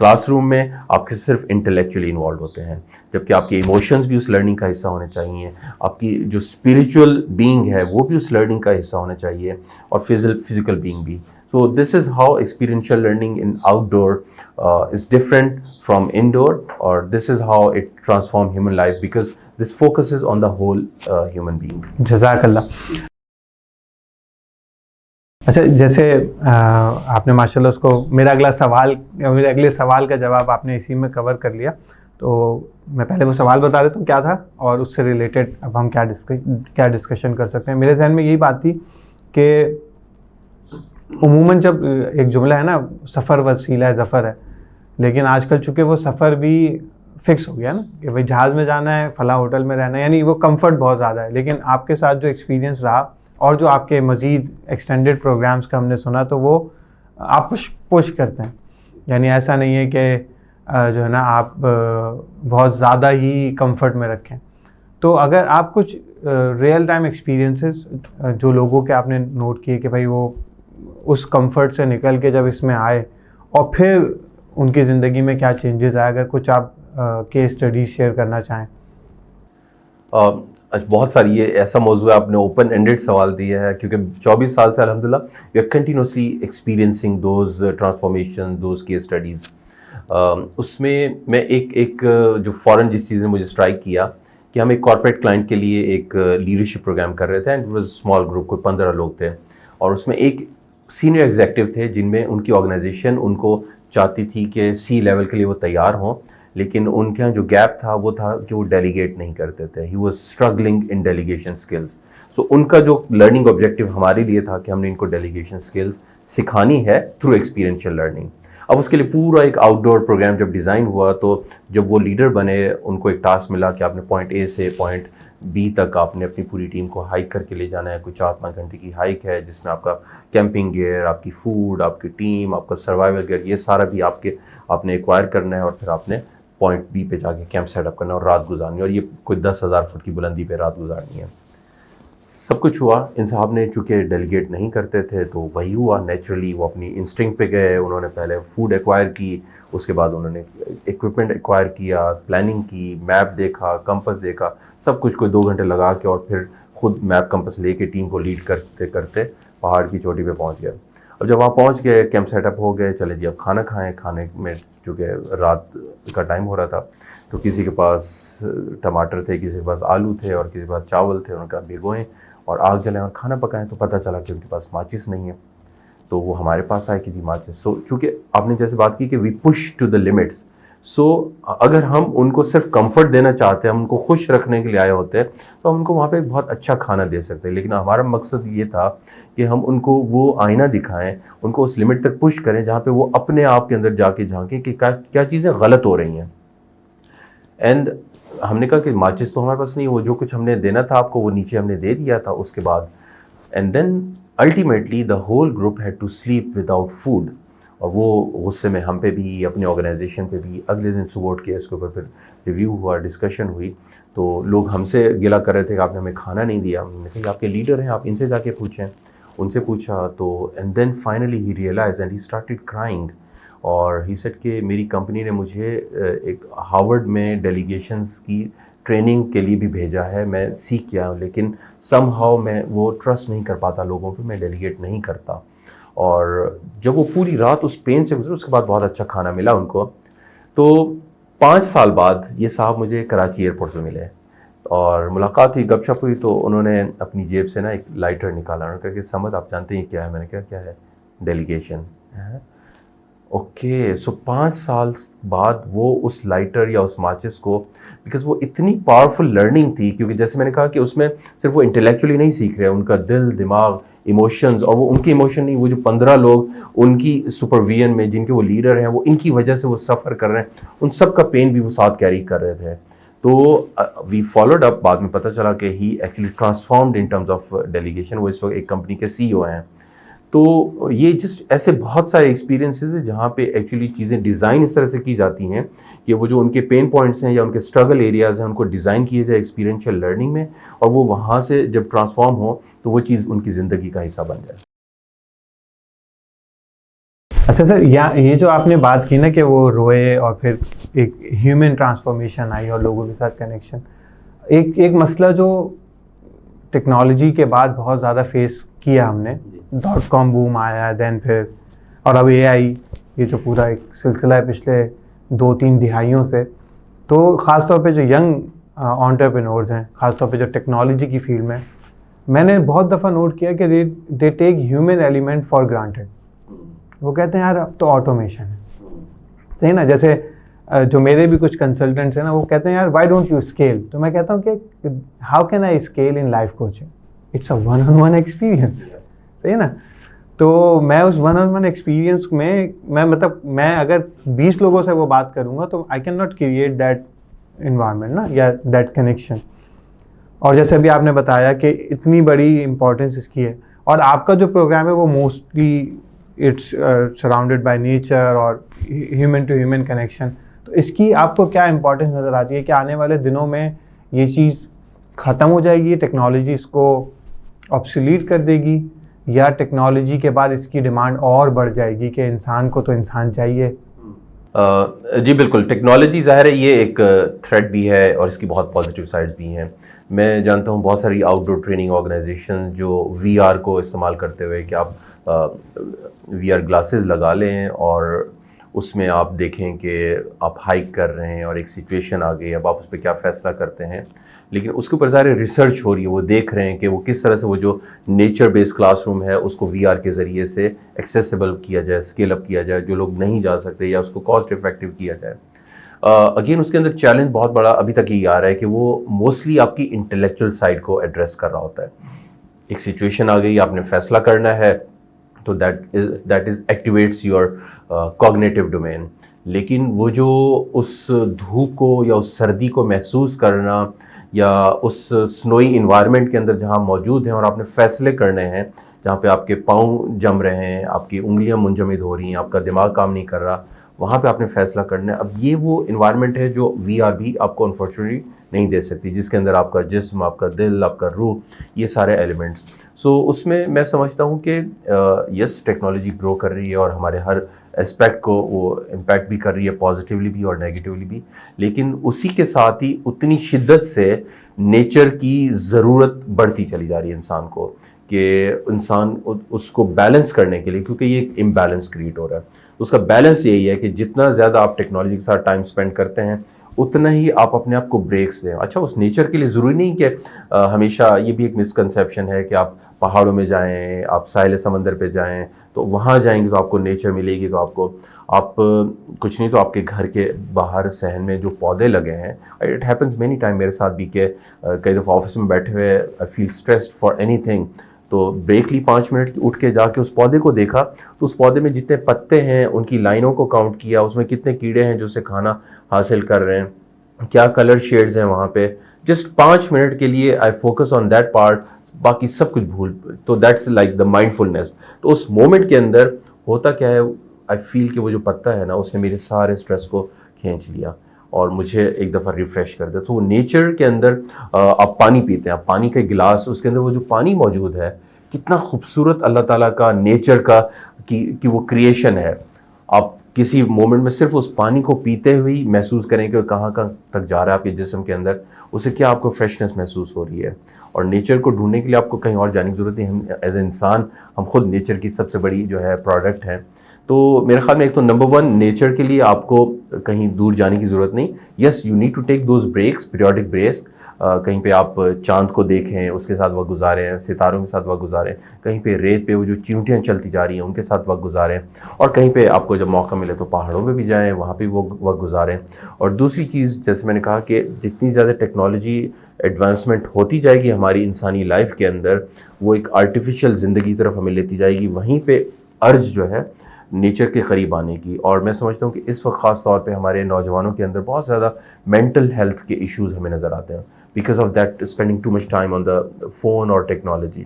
کلاس روم میں آپ کے صرف انٹلیکچولی انوالو ہوتے ہیں، جبکہ آپ کے ایموشنز بھی اس لرننگ کا حصہ ہونے چاہیے، آپ کی جو اسپریچول بینگ ہے وہ بھی اس لرننگ کا حصہ ہونا چاہیے، اور فزیکل بینگ بھی. So this is how experiential learning in outdoor is different from indoor, or this is how it transforms human life, because this focuses on the whole human being. جزاک اللہ. اچھا، جیسے آپ نے ماشاء اللہ اس کو میرے اگلے سوال کا جواب آپ نے اسی میں کور کر لیا، تو میں پہلے وہ سوال بتا دیتا ہوں کیا تھا، اور اس سے ریلیٹڈ اب ہم کیا ڈسکشن کر سکتے ہیں. میرے ذہن میں یہی بات تھی کہ عموماً جب ایک جملہ ہے نا، سفر وسیلہ ظفر ہے، لیکن آج کل چونکہ وہ سفر بھی فکس ہو گیا نا کہ بھائی جہاز میں جانا ہے، فلاں ہوٹل میں رہنا ہے، یعنی وہ کمفرٹ بہت زیادہ ہے. لیکن آپ کے ساتھ جو ایکسپیرینس رہا اور جو آپ کے مزید ایکسٹینڈیڈ پروگرامز کا ہم نے سنا، تو وہ آپ پش کرتے ہیں. یعنی ایسا نہیں ہے کہ جو ہے نا آپ بہت زیادہ ہی کمفرٹ میں رکھیں. تو اگر آپ کچھ ریئل ٹائم ایکسپیرینسز جو لوگوں کے آپ نے نوٹ کیے کہ بھائی وہ اس کمفرٹ سے نکل کے جب اس میں آئے اور پھر ان کی زندگی میں کیا چینجز آئے، اگر کچھ آپ کیس اسٹڈیز شیئر کرنا چاہیں. بہت ساری، یہ ایسا موضوع ہے، آپ نے اوپن اینڈیڈ سوال دیا ہے، کیونکہ 24 سال سے الحمدللہ we are continuously experiencing those transformation, those case studies. اس میں ایک جو فوراً جس چیز نے مجھے اسٹرائک کیا کہ ہم ایک کارپوریٹ کلائنٹ کے لیے ایک لیڈرشپ پروگرام کر رہے تھے، اینڈ واز اسمال گروپ، کوئی 15 لوگ تھے، اور اس میں ایک سینئر ایگزیکٹو تھے جن میں ان کی آرگنائزیشن ان کو چاہتی تھی کہ سی لیول کے لیے وہ تیار ہوں، لیکن ان کے یہاں جو گیپ تھا وہ تھا کہ وہ ڈیلیگیٹ نہیں کرتے تھے. He was struggling in delegation skills. So ان کا جو لرننگ آبجیکٹیو ہمارے لیے تھا کہ ہم نے ان کو ڈیلیگیشن اسکلز سکھانی ہے تھرو ایکسپیرینشیل لرننگ. اب اس کے لیے پورا ایک آؤٹ ڈور پروگرام جب ڈیزائن ہوا، تو جب وہ لیڈر بنے ان کو ایک ٹاسک ملا کہ آپ نے پوائنٹ اے سے پوائنٹ بی تک آپ نے اپنی پوری ٹیم کو ہائیک کر کے لے جانا ہے. کوئی 4-5 گھنٹے کی ہائیک ہے جس میں آپ کا کیمپنگ گیئر، آپ کی فوڈ، آپ کی ٹیم، آپ کا سروائیول گیئر، یہ سارا بھی آپ نے ایکوائر کرنا ہے، اور پھر آپ نے پوائنٹ بی پہ جا کے کیمپ سیٹ اپ کرنا اور رات گزارنی ہے، اور یہ کوئی 10,000 فٹ کی بلندی پہ رات گزارنی ہے. سب کچھ ہوا. ان صاحب نے چونکہ ڈیلیگیٹ نہیں کرتے تھے تو وہی ہوا نیچرلی، وہ اپنی انسٹنکٹ پہ گئے. انہوں نے پہلے فوڈ ایکوائر کی، اس کے بعد انہوں نے ایکوپمنٹ ایکوائر کیا، پلاننگ کی، میپ دیکھا، کمپس دیکھا، سب کچھ کوئی 2 گھنٹے لگا کے، اور پھر خود میپ کمپس لے کے ٹیم کو لیڈ کرتے کرتے پہاڑ کی چوٹی پہ پہنچ گئے. اب جب وہاں پہنچ گئے، کیمپ سیٹ اپ ہو گئے، چلے جی اب کھانا کھائیں. کھانے میں چونکہ رات کا ٹائم ہو رہا تھا تو کسی کے پاس ٹماٹر تھے، کسی کے پاس آلو تھے، اور کسی کے پاس چاول تھے. انہوں نے کہا بھگوئیں اور آگ جلائیں اور کھانا پکائیں. تو پتہ چلا کہ ان کے پاس ماچس نہیں ہے، تو وہ ہمارے پاس آئے کہ جی ماچس. سو چونکہ آپ نے جیسے بات کی کہ we push to the limits, سو اگر ہم ان کو صرف کمفرٹ دینا چاہتے ہیں، ہم ان کو خوش رکھنے کے لیے آئے ہوتے ہیں، تو ہم ان کو وہاں پہ ایک بہت اچھا کھانا دے سکتے ہیں. لیکن ہمارا مقصد یہ تھا کہ ہم ان کو وہ آئینہ دکھائیں، ان کو اس لمٹ تک پش کریں جہاں پہ وہ اپنے آپ کے اندر جا کے جھانکیں کہ کیا چیزیں غلط ہو رہی ہیں. اینڈ ہم نے کہا کہ ماچس تو ہمارے پاس نہیں، وہ جو کچھ ہم نے دینا تھا آپ کو وہ نیچے ہم نے دے دیا تھا. اس کے بعد and then ultimately the whole group head to sleep without food. اور وہ غصے میں ہم پہ بھی، اپنے آرگنائزیشن پہ بھی. اگلے دن صبح اٹھ کے اس کے اوپر پھر ریویو ہوا، ڈسکشن ہوئی، تو لوگ ہم سے گلا کر رہے تھے کہ آپ نے ہمیں کھانا نہیں دیا. ہم نے کہا آپ کے لیڈر ہیں، آپ ان سے جا کے پوچھیں. ان سے پوچھا تو and then finally he realize and he started crying. اور ہی سیڈ کہ میری کمپنی نے مجھے ایک ہارورڈ میں ڈیلیگیشنز کی ٹریننگ کے لیے بھی بھیجا ہے، میں سیکھ گیا ہوں، لیکن سم ہاؤ میں وہ ٹرسٹ نہیں کر پاتا لوگوں پہ، میں ڈیلیگیٹ نہیں کرتا. اور جب وہ پوری رات اس پین سے گزرے، اس کے بعد بہت اچھا کھانا ملا ان کو. تو 5 سال بعد یہ صاحب مجھے کراچی ایئرپورٹ پہ ملے اور ملاقات ہوئی، گپ شپ ہوئی. تو انہوں نے اپنی جیب سے نا ایک لائٹر نکالا. انہوں نے کہا کہ سمجھ آپ جانتے ہیں کیا ہے؟ میں نے کہا کیا ہے؟ ڈیلیگیشن. اوکے. سو 5 سال بعد وہ اس لائٹر یا اس ماچس کو، بیکاز وہ اتنی پاورفل لرننگ تھی، کیونکہ جیسے میں نے کہا کہ اس میں صرف وہ انٹلیکچولی نہیں سیکھ رہے، ان کا دل، دماغ، ایموشنز، اور وہ ان کے ایموشن نہیں، وہ جو 15 لوگ ان کی سپرویژن میں جن کے وہ لیڈر ہیں، وہ ان کی وجہ سے وہ سفر کر رہے ہیں، ان سب کا پین بھی وہ ساتھ کیری کر رہے تھے. تو وی فالوڈ اپ. بعد میں پتہ چلا کہ he actually transformed in terms of delegation. وہ اس وقت ایک کمپنی کے سی او ہیں. تو یہ جسٹ ایسے بہت سارے ایکسپیرینسز ہیں جہاں پہ ایکچولی چیزیں ڈیزائن اس طرح سے کی جاتی ہیں کہ وہ جو ان کے پین پوائنٹس ہیں یا ان کے اسٹرگل ایریاز ہیں، ان کو ڈیزائن کیے جائے ایکسپیرینشیل لرننگ میں، اور وہ وہاں سے جب ٹرانسفارم ہو تو وہ چیز ان کی زندگی کا حصہ بن جائے. اچھا سر، یہ جو آپ نے بات کی نا کہ وہ روئے اور پھر ایک ہیومن ٹرانسفارمیشن آئی اور لوگوں کے ساتھ کنیکشن، ایک مسئلہ جو ٹیکنالوجی کے بعد بہت زیادہ فیس کیا ہم نے، .com بوم آیا، دین پھر اور اب AI، یہ جو پورا ایک سلسلہ ہے پچھلے 2-3 دہائیوں سے. تو خاص طور پہ جو ینگ آنٹرپرینورز ہیں، خاص طور پہ جو ٹیکنالوجی کی فیلڈ میں، میں نے بہت دفعہ نوٹ کیا کہ دے ٹیک ہیومن ایلیمنٹ فار گرانٹیڈ. وہ کہتے ہیں یار اب تو آٹومیشن ہے، صحیح نا. جیسے جو میرے بھی کچھ کنسلٹنٹس ہیں نا، وہ کہتے ہیں یار وائی ڈونٹ یو اسکیل. تو میں کہتا ہوں کہ how can I scale in life coaching? It's a one on one experience, صحیح نا. تو میں اس ون آن ون ایکسپیرینس میں مطلب میں اگر 20 لوگوں سے وہ بات کروں گا تو I can not create that environment نا، یا دیٹ کنیکشن. اور جیسے ابھی آپ نے بتایا کہ اتنی بڑی امپورٹنس اس کی ہے، اور آپ کا جو پروگرام ہے وہ mostly it's surrounded by nature اور ہیومن ٹو ہیومن کنیکشن. تو اس کی آپ کو کیا امپورٹنس نظر آتی ہے کہ آنے والے دنوں میں یہ چیز ختم ہو جائے گی، ٹیکنالوجی اس کو آبسولیٹ کر دے گی، یا ٹیکنالوجی کے بعد اس کی ڈیمانڈ اور بڑھ جائے گی کہ انسان کو تو انسان چاہیے؟ جی بالکل، ٹیکنالوجی ظاہر ہے یہ ایک تھریٹ بھی ہے اور اس کی بہت پازیٹیو سائڈ بھی ہیں. میں جانتا ہوں بہت ساری آؤٹ ڈور ٹریننگ آرگنائزیشن جو VR کو استعمال کرتے ہوئے کہ آپ VR گلاسز لگا لیں اور اس میں آپ دیکھیں کہ آپ ہائیک کر رہے ہیں اور ایک سچویشن آ گئی، اب آپ اس پہ کیا فیصلہ کرتے ہیں. لیکن اس کے اوپر ظاہر ریسرچ ہو رہی ہے، وہ دیکھ رہے ہیں کہ وہ کس طرح سے وہ جو نیچر بیس کلاس روم ہے اس کو VR کے ذریعے سے ایکسیسیبل کیا جائے، اسکیل اپ کیا جائے، جو لوگ نہیں جا سکتے، یا اس کو کاسٹ افیکٹو کیا جائے. اگین اس کے اندر چیلنج بہت بڑا ابھی تک یہ آ رہا ہے کہ وہ موسٹلی آپ کی انٹلیکچوئل سائڈ کو ایڈریس کر رہا ہوتا ہے. ایک سچویشن آ گئی، آپ نے فیصلہ کرنا ہے، تو that is activates your cognitive domain. لیکن وہ جو اس دھوپ کو یا اس سردی کو محسوس کرنا، یا اس سنوئی انوائرمنٹ کے اندر جہاں موجود ہیں اور آپ نے فیصلے کرنے ہیں، جہاں پہ آپ کے پاؤں جم رہے ہیں، آپ کی انگلیاں منجمد ہو رہی ہیں، آپ کا دماغ کام نہیں کر رہا، وہاں پہ آپ نے فیصلہ کرنا ہے. اب یہ وہ انوائرمنٹ ہے جو VR بھی آپ کو انفارچونیٹلی نہیں دے سکتی، جس کے اندر آپ کا جسم، آپ کا دل، آپ کا روح، یہ سارے ایلیمنٹس. سو اس میں سمجھتا ہوں کہ یس ٹیکنالوجی گرو کر رہی ہے اور ہمارے ہر اسپیکٹ کو وہ امپیکٹ بھی کر رہی ہے، پازیٹیولی بھی اور نیگیٹیولی بھی. لیکن اسی کے ساتھ ہی اتنی شدت سے نیچر کی ضرورت بڑھتی چلی جا رہی ہے انسان کو، کہ انسان اس کو بیلنس کرنے کے لیے، کیونکہ یہ ایک امبیلنس کریٹ ہو رہا ہے. اس کا بیلنس یہی ہے کہ جتنا زیادہ آپ ٹیکنالوجی کے ساتھ ٹائم اسپینڈ کرتے ہیں اتنا ہی آپ اپنے آپ کو بریکس دیں. اچھا، اس نیچر کے لیے ضروری نہیں کہ ہمیشہ، یہ بھی ایک مسکنسیپشن ہے کہ آپ پہاڑوں میں جائیں، آپ ساحل سمندر پہ جائیں، تو وہاں جائیں گے تو آپ کو نیچر ملے گی، تو آپ کچھ نہیں تو آپ کے گھر کے باہر صحن میں جو پودے لگے ہیں، اٹ ہیپنس مینی ٹائم میرے ساتھ بھی کہ کئی دفعہ آفس میں بیٹھے ہوئے آئی فیل اسٹریسڈ فار اینی تھنگ، تو بریک لی 5 منٹ کی، اٹھ کے جا کے اس پودے کو دیکھا، تو اس پودے میں جتنے پتے ہیں ان کی لائنوں کو کاؤنٹ کیا، اس میں کتنے کیڑے ہیں جو اسے کھانا حاصل کر رہے ہیں، کیا کلر شیڈز ہیں وہاں پہ. جسٹ 5 منٹ کے لیے I focus on that part, باقی سب کچھ بھول. تو دیٹس لائک دا مائنڈ فلنس. تو اس مومنٹ کے اندر ہوتا کیا ہے، آئی فیل کہ وہ جو پتا ہے نا، اس نے میرے سارے اسٹریس کو کھینچ لیا اور مجھے ایک دفعہ ریفریش کر دیا. تو وہ نیچر کے اندر آپ پانی پیتے ہیں، آپ پانی کا گلاس، اس کے اندر وہ جو پانی موجود ہے، کتنا خوبصورت اللہ تعالیٰ کا، نیچر کا کہ وہ کریشن ہے. آپ کسی مومنٹ میں صرف اس پانی کو پیتے ہوئے محسوس کریں کہ کہاں تک جا رہا ہے آپ کے جسم کے اندر، اسے کیا آپ کو فریشنس محسوس ہو رہی ہے. اور نیچر کو ڈھونڈنے کے لیے آپ کو کہیں اور جانے کی ضرورت نہیں. ہم ایز اے انسان، ہم خود نیچر کی سب سے بڑی جو ہے پروڈکٹ ہیں. تو میرے خیال میں ایک تو نمبر 1 نیچر کے لیے آپ کو کہیں دور جانے کی ضرورت نہیں. Yes, you need to take those breaks, periodic breaks. کہیں پہ آپ چاند کو دیکھیں، اس کے ساتھ وقت گزاریں، ستاروں کے ساتھ وقت گزاریں، کہیں پہ ریت پہ وہ جو چیونٹیاں چلتی جا رہی ہیں ان کے ساتھ وقت گزاریں، اور کہیں پہ آپ کو جب موقع ملے تو پہاڑوں پہ بھی جائیں، وہاں پہ وہ وقت گزاریں. اور دوسری چیز، جیسے میں نے کہا کہ جتنی زیادہ ٹیکنالوجی ایڈوانسمنٹ ہوتی جائے گی ہماری انسانی لائف کے اندر، وہ ایک آرٹیفیشیل زندگی کی طرف ہمیں لیتی جائے گی. وہیں پہ ارج جو ہے نیچر کے قریب آنے کی. اور میں سمجھتا ہوں کہ اس وقت خاص طور پہ ہمارے نوجوانوں کے اندر بہت زیادہ مینٹل ہیلتھ کے ایشوز ہمیں نظر آتے ہیں، because of that spending too much time on the phone اور ٹیکنالوجی.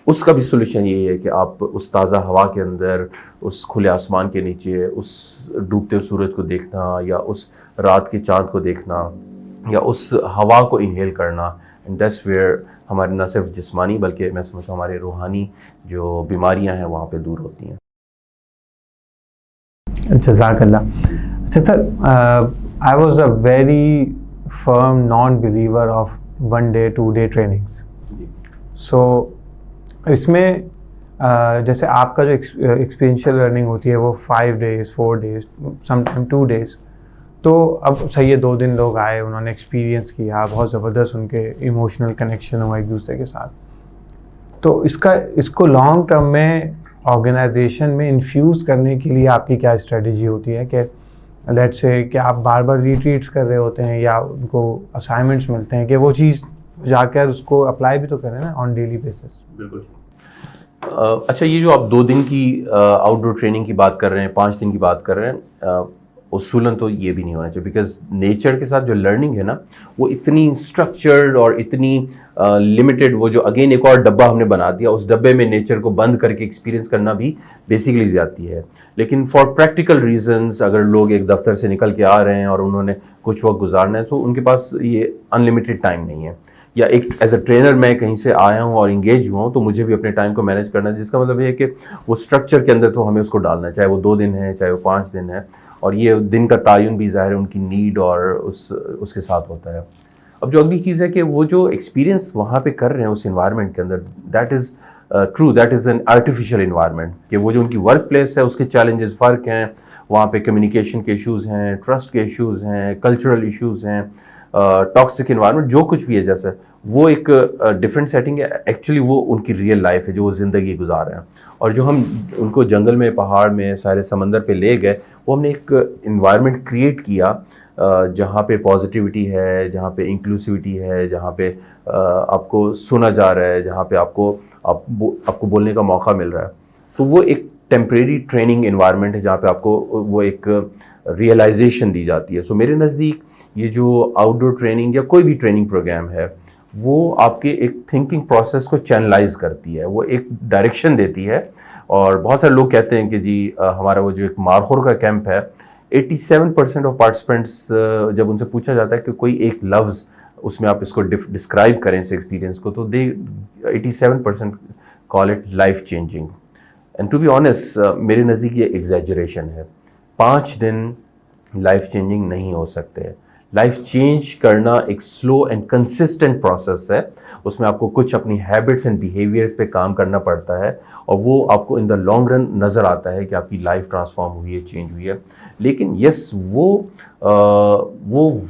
اس کا بھی سولوشن یہی ہے کہ آپ اس تازہ ہوا کے اندر، اس کھلے آسمان کے نیچے، اس ڈوبتے ہوئے سورج کو دیکھنا، یا اس رات کے چاند کو دیکھنا، یا اس ہوا کو انہیل کرنا. اینڈ دیٹس ویئر ہمارے نہ صرف جسمانی بلکہ میں سمجھتا ہوں ہمارے روحانی جو بیماریاں ہیں وہاں پہ دور ہوتی ہیں. جزاک اللہ. اچھا sir, I was a very firm non believer of 1 day 2 day trainings. So اس میں جیسے آپ کا جو ایکسپیرینشیل لرننگ ہوتی ہے وہ 5 days 4 days some time 2 days, تو اب صحیح ہے 2 دن لوگ آئے, انہوں نے ایکسپیرینس کیا, بہت زبردست ان کے ایموشنل کنیکشن ہوا ایک دوسرے کے ساتھ. تو اس کو لانگ ٹرم میں آرگنائزیشن میں انفیوز کرنے کے لیے آپ کی کیا اسٹریٹجی ہوتی ہے کہ لیٹ سے کہ آپ بار بار ریٹریٹس کر رہے ہوتے ہیں یا ان کو اسائنمنٹس ملتے ہیں کہ وہ چیز جا کر اس کو اپلائی بھی تو کریں نا آن ڈیلی بیسس؟ بالکل. اچھا, یہ جو آپ 2 دن کی آؤٹ ڈور ٹریننگ کی بات کر رہے ہیں, 5 دن کی بات کر رہے ہیں, اصولاً تو یہ بھی نہیں ہونا چاہیے, بیکاز نیچر کے ساتھ جو لرننگ ہے نا وہ اتنی اسٹرکچرڈ اور اتنی لمیٹڈ, وہ جو اگین ایک اور ڈبہ ہم نے بنا دیا, اس ڈبے میں نیچر کو بند کر کے ایکسپیرینس کرنا بھی بیسیکلی زیادتی ہے. لیکن فار پریکٹیکل ریزنس اگر لوگ ایک دفتر سے نکل کے آ رہے ہیں اور انہوں نے کچھ وقت گزارنا ہے, تو ان کے پاس یہ انلمیٹیڈ ٹائم نہیں ہے. یا ایک ایز اے ٹرینر میں کہیں سے آیا ہوں اور انگیج ہوا ہوں, تو مجھے بھی اپنے ٹائم کو مینیج کرنا ہے, جس کا مطلب یہ ہے کہ وہ اسٹرکچر کے اندر تو ہمیں اس کو ڈالنا ہے, چاہے وہ 2 دن ہے چاہے وہ 5 دن ہے. اور یہ دن کا تعین بھی ظاہر ہے ان کی نیڈ اور اس کے ساتھ ہوتا ہے. اب جو اگلی چیز ہے کہ وہ جو ایکسپیرینس وہاں پہ کر رہے ہیں اس انوائرمنٹ کے اندر, that is true, that is an artificial environment, کہ وہ جو ان کی ورک پلیس ہے اس کے چیلنجز فرق ہیں, وہاں پہ کمیونیکیشن کے ایشوز ہیں, ٹرسٹ کے ایشوز ہیں, کلچرل ایشوز ہیں, ٹاکسک انوائرمنٹ جو کچھ بھی ہے, جیسے وہ ایک ڈفرینٹ سیٹنگ ہے. ایکچولی وہ ان کی ریئل لائف ہے جو وہ زندگی گزار رہے ہیں. اور جو ہم ان کو جنگل میں, پہاڑ میں, سارے سمندر پہ لے گئے, وہ ہم نے ایک انوائرمنٹ کریٹ کیا جہاں پہ پازیٹیوٹی ہے, جہاں پہ انکلوسیوٹی ہے, جہاں پہ آپ کو سنا جا رہا ہے, جہاں پہ آپ کو بولنے کا موقع مل رہا ہے. تو وہ ایک ٹیمپریری ٹریننگ انوائرمنٹ ہے جہاں پہ آپ کو وہ ایک ریئلائزیشن دی جاتی ہے. سو میرے نزدیک یہ جو آؤٹ ڈور ٹریننگ یا کوئی بھی ٹریننگ پروگرام ہے وہ آپ کے ایک تھنکنگ پروسیس کو چینلائز کرتی ہے, وہ ایک ڈائریکشن دیتی ہے. اور بہت سارے لوگ کہتے ہیں کہ جی ہمارا وہ جو ایک مارخور کا کیمپ ہے, 87% آف پارٹیسپینٹس جب ان سے پوچھا جاتا ہے کہ کوئی ایک لفظ اس میں آپ اس کو ڈسکرائب کریں اس ایکسپیرینس کو, تو 87% call it life changing. And to be honest میرے نزدیک یہ ایگزیجریشن ہے. 5 دن لائف چینجنگ نہیں ہو سکتے. لائف چینج کرنا ایک سلو اینڈ کنسسٹنٹ پروسیس ہے. اس میں آپ کو کچھ اپنی ہیبٹس اینڈ بیہیویئرس پہ کام کرنا پڑتا ہے, اور وہ آپ کو ان دا لانگ رن نظر آتا ہے کہ آپ کی لائف ٹرانسفارم ہوئی ہے, چینج ہوئی ہے. لیکن یس, وہ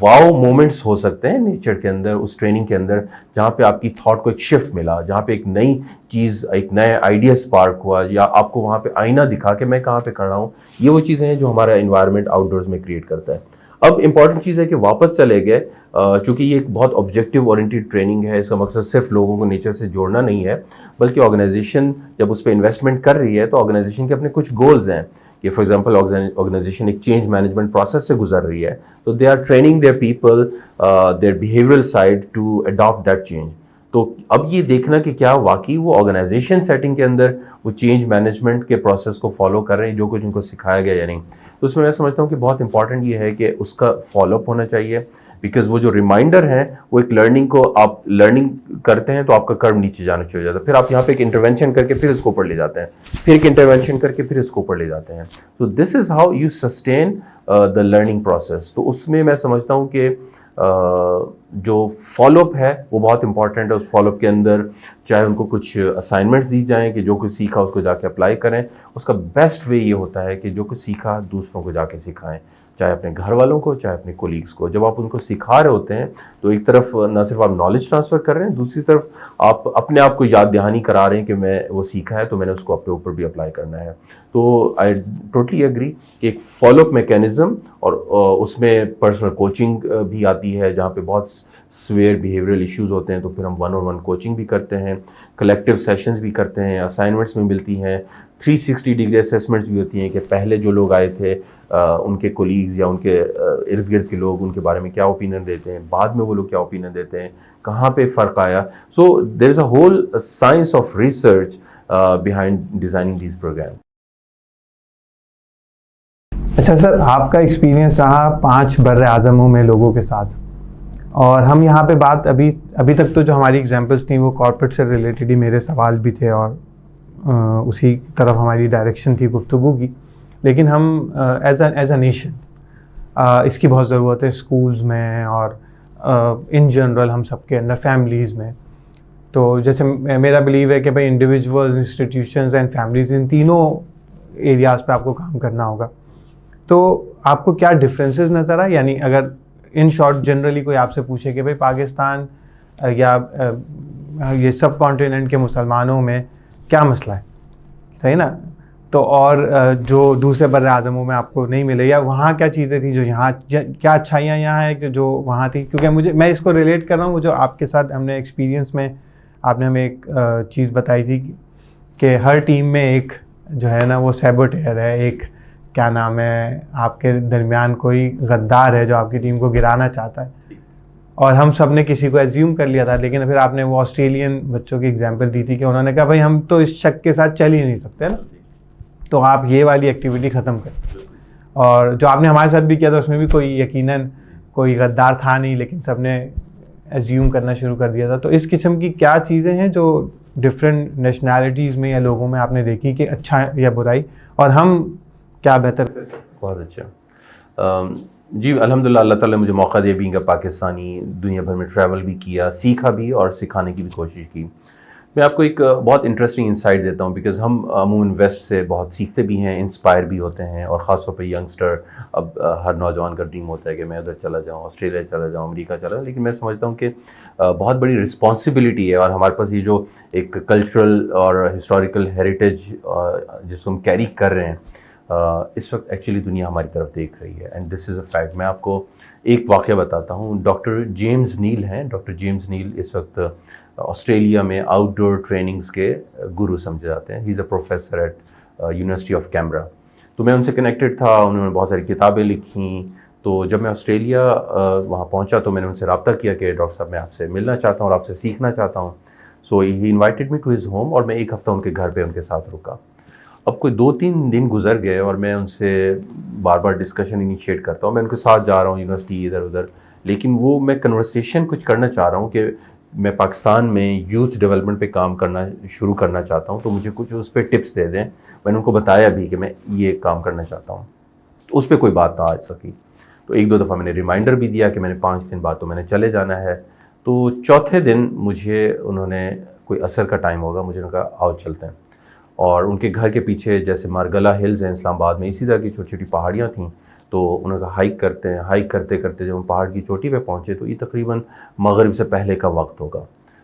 واؤ مومنٹس ہو سکتے ہیں نیچر کے اندر, اس ٹریننگ کے اندر, جہاں پہ آپ کی تھاٹ کو ایک شفٹ ملا, جہاں پہ ایک نئی چیز, ایک نیا آئیڈیا اسپارک ہوا, یا آپ کو وہاں پہ آئینہ دکھا کہ میں کہاں پہ کھڑا ہوں. یہ وہ چیزیں ہیں جو ہمارا انوائرمنٹ آؤٹ ڈورز میں کریٹ کرتا ہے. اب امپورٹنٹ چیز ہے کہ واپس چلے گئے, چونکہ یہ ایک بہت آبجیکٹیو اورینٹیڈ ٹریننگ ہے, اس کا مقصد صرف لوگوں کو نیچر سے جوڑنا نہیں ہے, بلکہ آرگنائزیشن جب اس پہ انویسٹمنٹ کر رہی ہے تو آرگنائزیشن کے اپنے کچھ گولز ہیں. کہ فار ایگزامپل آرگنائزیشن ایک چینج مینجمنٹ پروسیس سے گزر رہی ہے, تو they are training their people their behavioural side to adapt that change. تو اب یہ دیکھنا کہ کیا واقعی وہ آرگنائزیشن سیٹنگ کے اندر وہ چینج مینجمنٹ کے پروسیس کو فالو کر رہے ہیں جو کچھ ان کو سکھایا گیا یا نہیں. تو اس میں سمجھتا ہوں کہ بہت امپورٹنٹ یہ ہے کہ اس کا فالو اپ ہونا چاہیے, بیکاز وہ جو ریمائنڈر ہیں وہ ایک لرننگ کو, آپ لرننگ کرتے ہیں تو آپ کا کرو نیچے جانا چاہیے جاتا ہے, پھر آپ یہاں پہ ایک انٹروینشن کر کے پھر اس کو اوپر لے جاتے ہیں, پھر ایک انٹروینشن کر کے پھر اس کو اوپر لے جاتے ہیں. تو this is how you sustain the learning process. تو اس میں سمجھتا ہوں کہ جو فالو اپ ہے وہ بہت امپورٹنٹ ہے. اس فالو اپ کے اندر چاہے ان کو کچھ اسائنمنٹس دی جائیں کہ جو کچھ سیکھا اس کو جا کے اپلائی کریں, اس کا بیسٹ وے یہ ہوتا ہے کہ جو کچھ سیکھا دوسروں کو جا کے سکھائیں, چاہے اپنے گھر والوں کو چاہے اپنے کولیگس کو. جب آپ ان کو سکھا رہے ہوتے ہیں تو ایک طرف نہ صرف آپ نالج ٹرانسفر کر رہے ہیں, دوسری طرف آپ اپنے آپ کو یاد دہانی کرا رہے ہیں کہ میں وہ سیکھا ہے تو میں نے اس کو اپنے اوپر بھی اپلائی کرنا ہے. تو آئی ٹوٹلی ایگری کہ ایک فالو اپ میکینزم, اور اس میں پرسنل کوچنگ بھی آتی ہے جہاں پہ بہت سویئر بیہیویئرل ایشوز ہوتے ہیں, تو پھر ہم 1-on-1 کوچنگ بھی کرتے ہیں, کلیکٹیو سیشنز بھی کرتے ہیں, اسائنمنٹس بھی ملتی ہیں, 360 ڈگری اسیسمنٹس بھی ہوتی ہیں کہ پہلے جو لوگ آئے تھے ان کے کولیگز یا ان کے ارد گرد کے لوگ ان کے بارے میں کیا اوپینین دیتے ہیں, بعد میں وہ لوگ کیا اوپینین دیتے ہیں, کہاں پہ فرق آیا. So there is a whole science of research behind designing these program. اچھا سر, آپ کا ایکسپیرینس رہا 5 بر اعظموں میں لوگوں کے ساتھ, اور ہم یہاں پہ بات ابھی تک تو جو ہماری ایگزامپلس تھیں وہ کارپوریٹ سے ریلیٹڈ ہی میرے سوال بھی تھے اور اسی طرف ہماری ڈائریکشن تھی گفتگو کی. لیکن ہم ایز اے نیشن اس کی بہت ضرورت ہے اسکولز میں اور ان جنرل ہم سب کے اندر فیملیز میں. تو جیسے میرا بلیو ہے کہ بھائی انڈیویجول، انسٹیٹیوشنز اینڈ فیملیز، ان تینوں ایریاز پہ آپ کو کام کرنا ہوگا. تو آپ کو کیا ڈفرینسز نظر آئے؟ یعنی اگر ان شارٹ جنرلی کوئی آپ سے پوچھے کہ بھائی پاکستان یا یہ سب کانٹیننٹ کے مسلمانوں میں کیا مسئلہ ہے، صحیح نا، تو اور جو دوسرے بر اعظموں میں آپ کو نہیں ملے، یا وہاں کیا چیزیں تھیں جو یہاں، کیا اچھائیاں یہاں ہیں کہ جو وہاں تھی؟ کیونکہ میں اس کو ریلیٹ کر رہا ہوں، وہ جو آپ کے ساتھ ہم نے ایکسپیرینس میں آپ نے ہمیں ایک چیز بتائی تھی کہ ہر ٹیم میں ایک جو ہے نا وہ سیبوٹیئر ہے، ایک کیا نام ہے، آپ کے درمیان کوئی غدار ہے جو آپ کی ٹیم کو گرانا چاہتا ہے، اور ہم سب نے کسی کو ایزیوم کر لیا تھا. لیکن پھر آپ نے وہ آسٹریلین بچوں کی ایگزامپل دی تھی کہ انہوں نے کہا بھائی ہم تو اس شک کے ساتھ چل ہی نہیں سکتے نا، تو آپ یہ والی ایکٹیویٹی ختم کریں. اور جو آپ نے ہمارے ساتھ بھی کیا تھا اس میں بھی کوئی یقیناً کوئی غدار تھا نہیں، لیکن سب نے ایزیوم کرنا شروع کر دیا تھا. تو اس قسم کی کیا چیزیں ہیں جو ڈفرینٹ نیشنلٹیز میں یا لوگوں میں آپ نے دیکھی کہ اچھا یا برائی، اور ہم کیا بہتر کر سکتے ہیں؟ بہت اچھا. جی الحمدللہ، اللہ تعالیٰ نے مجھے موقع دیا بینگ اے پاکستانی، دنیا بھر میں ٹریول بھی کیا، سیکھا بھی اور سکھانے کی بھی کوشش کی. میں آپ کو ایک بہت انٹرسٹنگ انسائٹ دیتا ہوں، بیکاز ہم عموماً ویسٹ سے بہت سیکھتے بھی ہیں، انسپائر بھی ہوتے ہیں، اور خاص طور پہ ینگسٹر. اب ہر نوجوان کا ڈریم ہوتا ہے کہ میں ادھر چلا جاؤں، آسٹریلیا چلا جاؤں، امریکہ چلا جاؤں. لیکن میں سمجھتا ہوں کہ بہت بڑی رسپانسبلٹی ہے، اور ہمارے پاس یہ جو ایک کلچرل اور ہسٹوریکل ہیریٹیج جس کو ہم کیری کر رہے ہیں، اس وقت ایکچولی دنیا ہماری طرف دیکھ رہی ہے، and this is a fact. میں آپ کو ایک واقعہ بتاتا ہوں. ڈاکٹر جیمز نیل ہیں. ڈاکٹر جیمز نیل اس وقت آسٹریلیا میں آؤٹ ڈور ٹریننگز کے گرو سمجھے جاتے ہیں. He is a professor at university of Canberra. تو میں ان سے کنیکٹڈ تھا، انہوں نے بہت ساری کتابیں لکھیں. تو جب میں آسٹریلیا وہاں پہنچا تو میں نے ان سے رابطہ کیا کہ ڈاکٹر صاحب میں آپ سے ملنا چاہتا ہوں اور آپ سے سیکھنا چاہتا ہوں. So he invited me to his home, اور میں ایک ہفتہ ان کے گھر پہ ان کے ساتھ رکا. اب کوئی 2-3 دن گزر گئے اور میں ان سے بار بار ڈسکشن انیشیٹ کرتا ہوں. میں ان کے ساتھ جا رہا ہوں یونیورسٹی ادھر ادھر، لیکن وہ میں کنورسیشن کچھ کرنا چاہ رہا ہوں کہ میں پاکستان میں یوتھ ڈیولپمنٹ پہ کام کرنا شروع کرنا چاہتا ہوں، تو مجھے کچھ اس پہ ٹپس دے دیں. میں نے ان کو بتایا بھی کہ میں یہ کام کرنا چاہتا ہوں، تو اس پہ کوئی بات نہ آ سکی. تو 1-2 دفعہ میں نے ریمائنڈر بھی دیا کہ میں نے 5 دن بعد تو میں نے چلے جانا ہے. تو چوتھے دن مجھے انہوں نے، کوئی عصر کا ٹائم ہوگا، مجھے انہوں نے کہا آؤ چلتے ہیں. اور ان کے گھر کے پیچھے جیسے مارگلا ہلز ہیں اسلام آباد میں، اسی طرح کی چھوٹی چھوٹی پہاڑیاں تھیں. تو انہوں نے کہا ہائیک کرتے ہیں. ہائیک کرتے کرتے جب ہم پہاڑ کی چوٹی پہ پہنچے تو یہ تقریباً مغرب سے پہلے کا وقت ہوگا.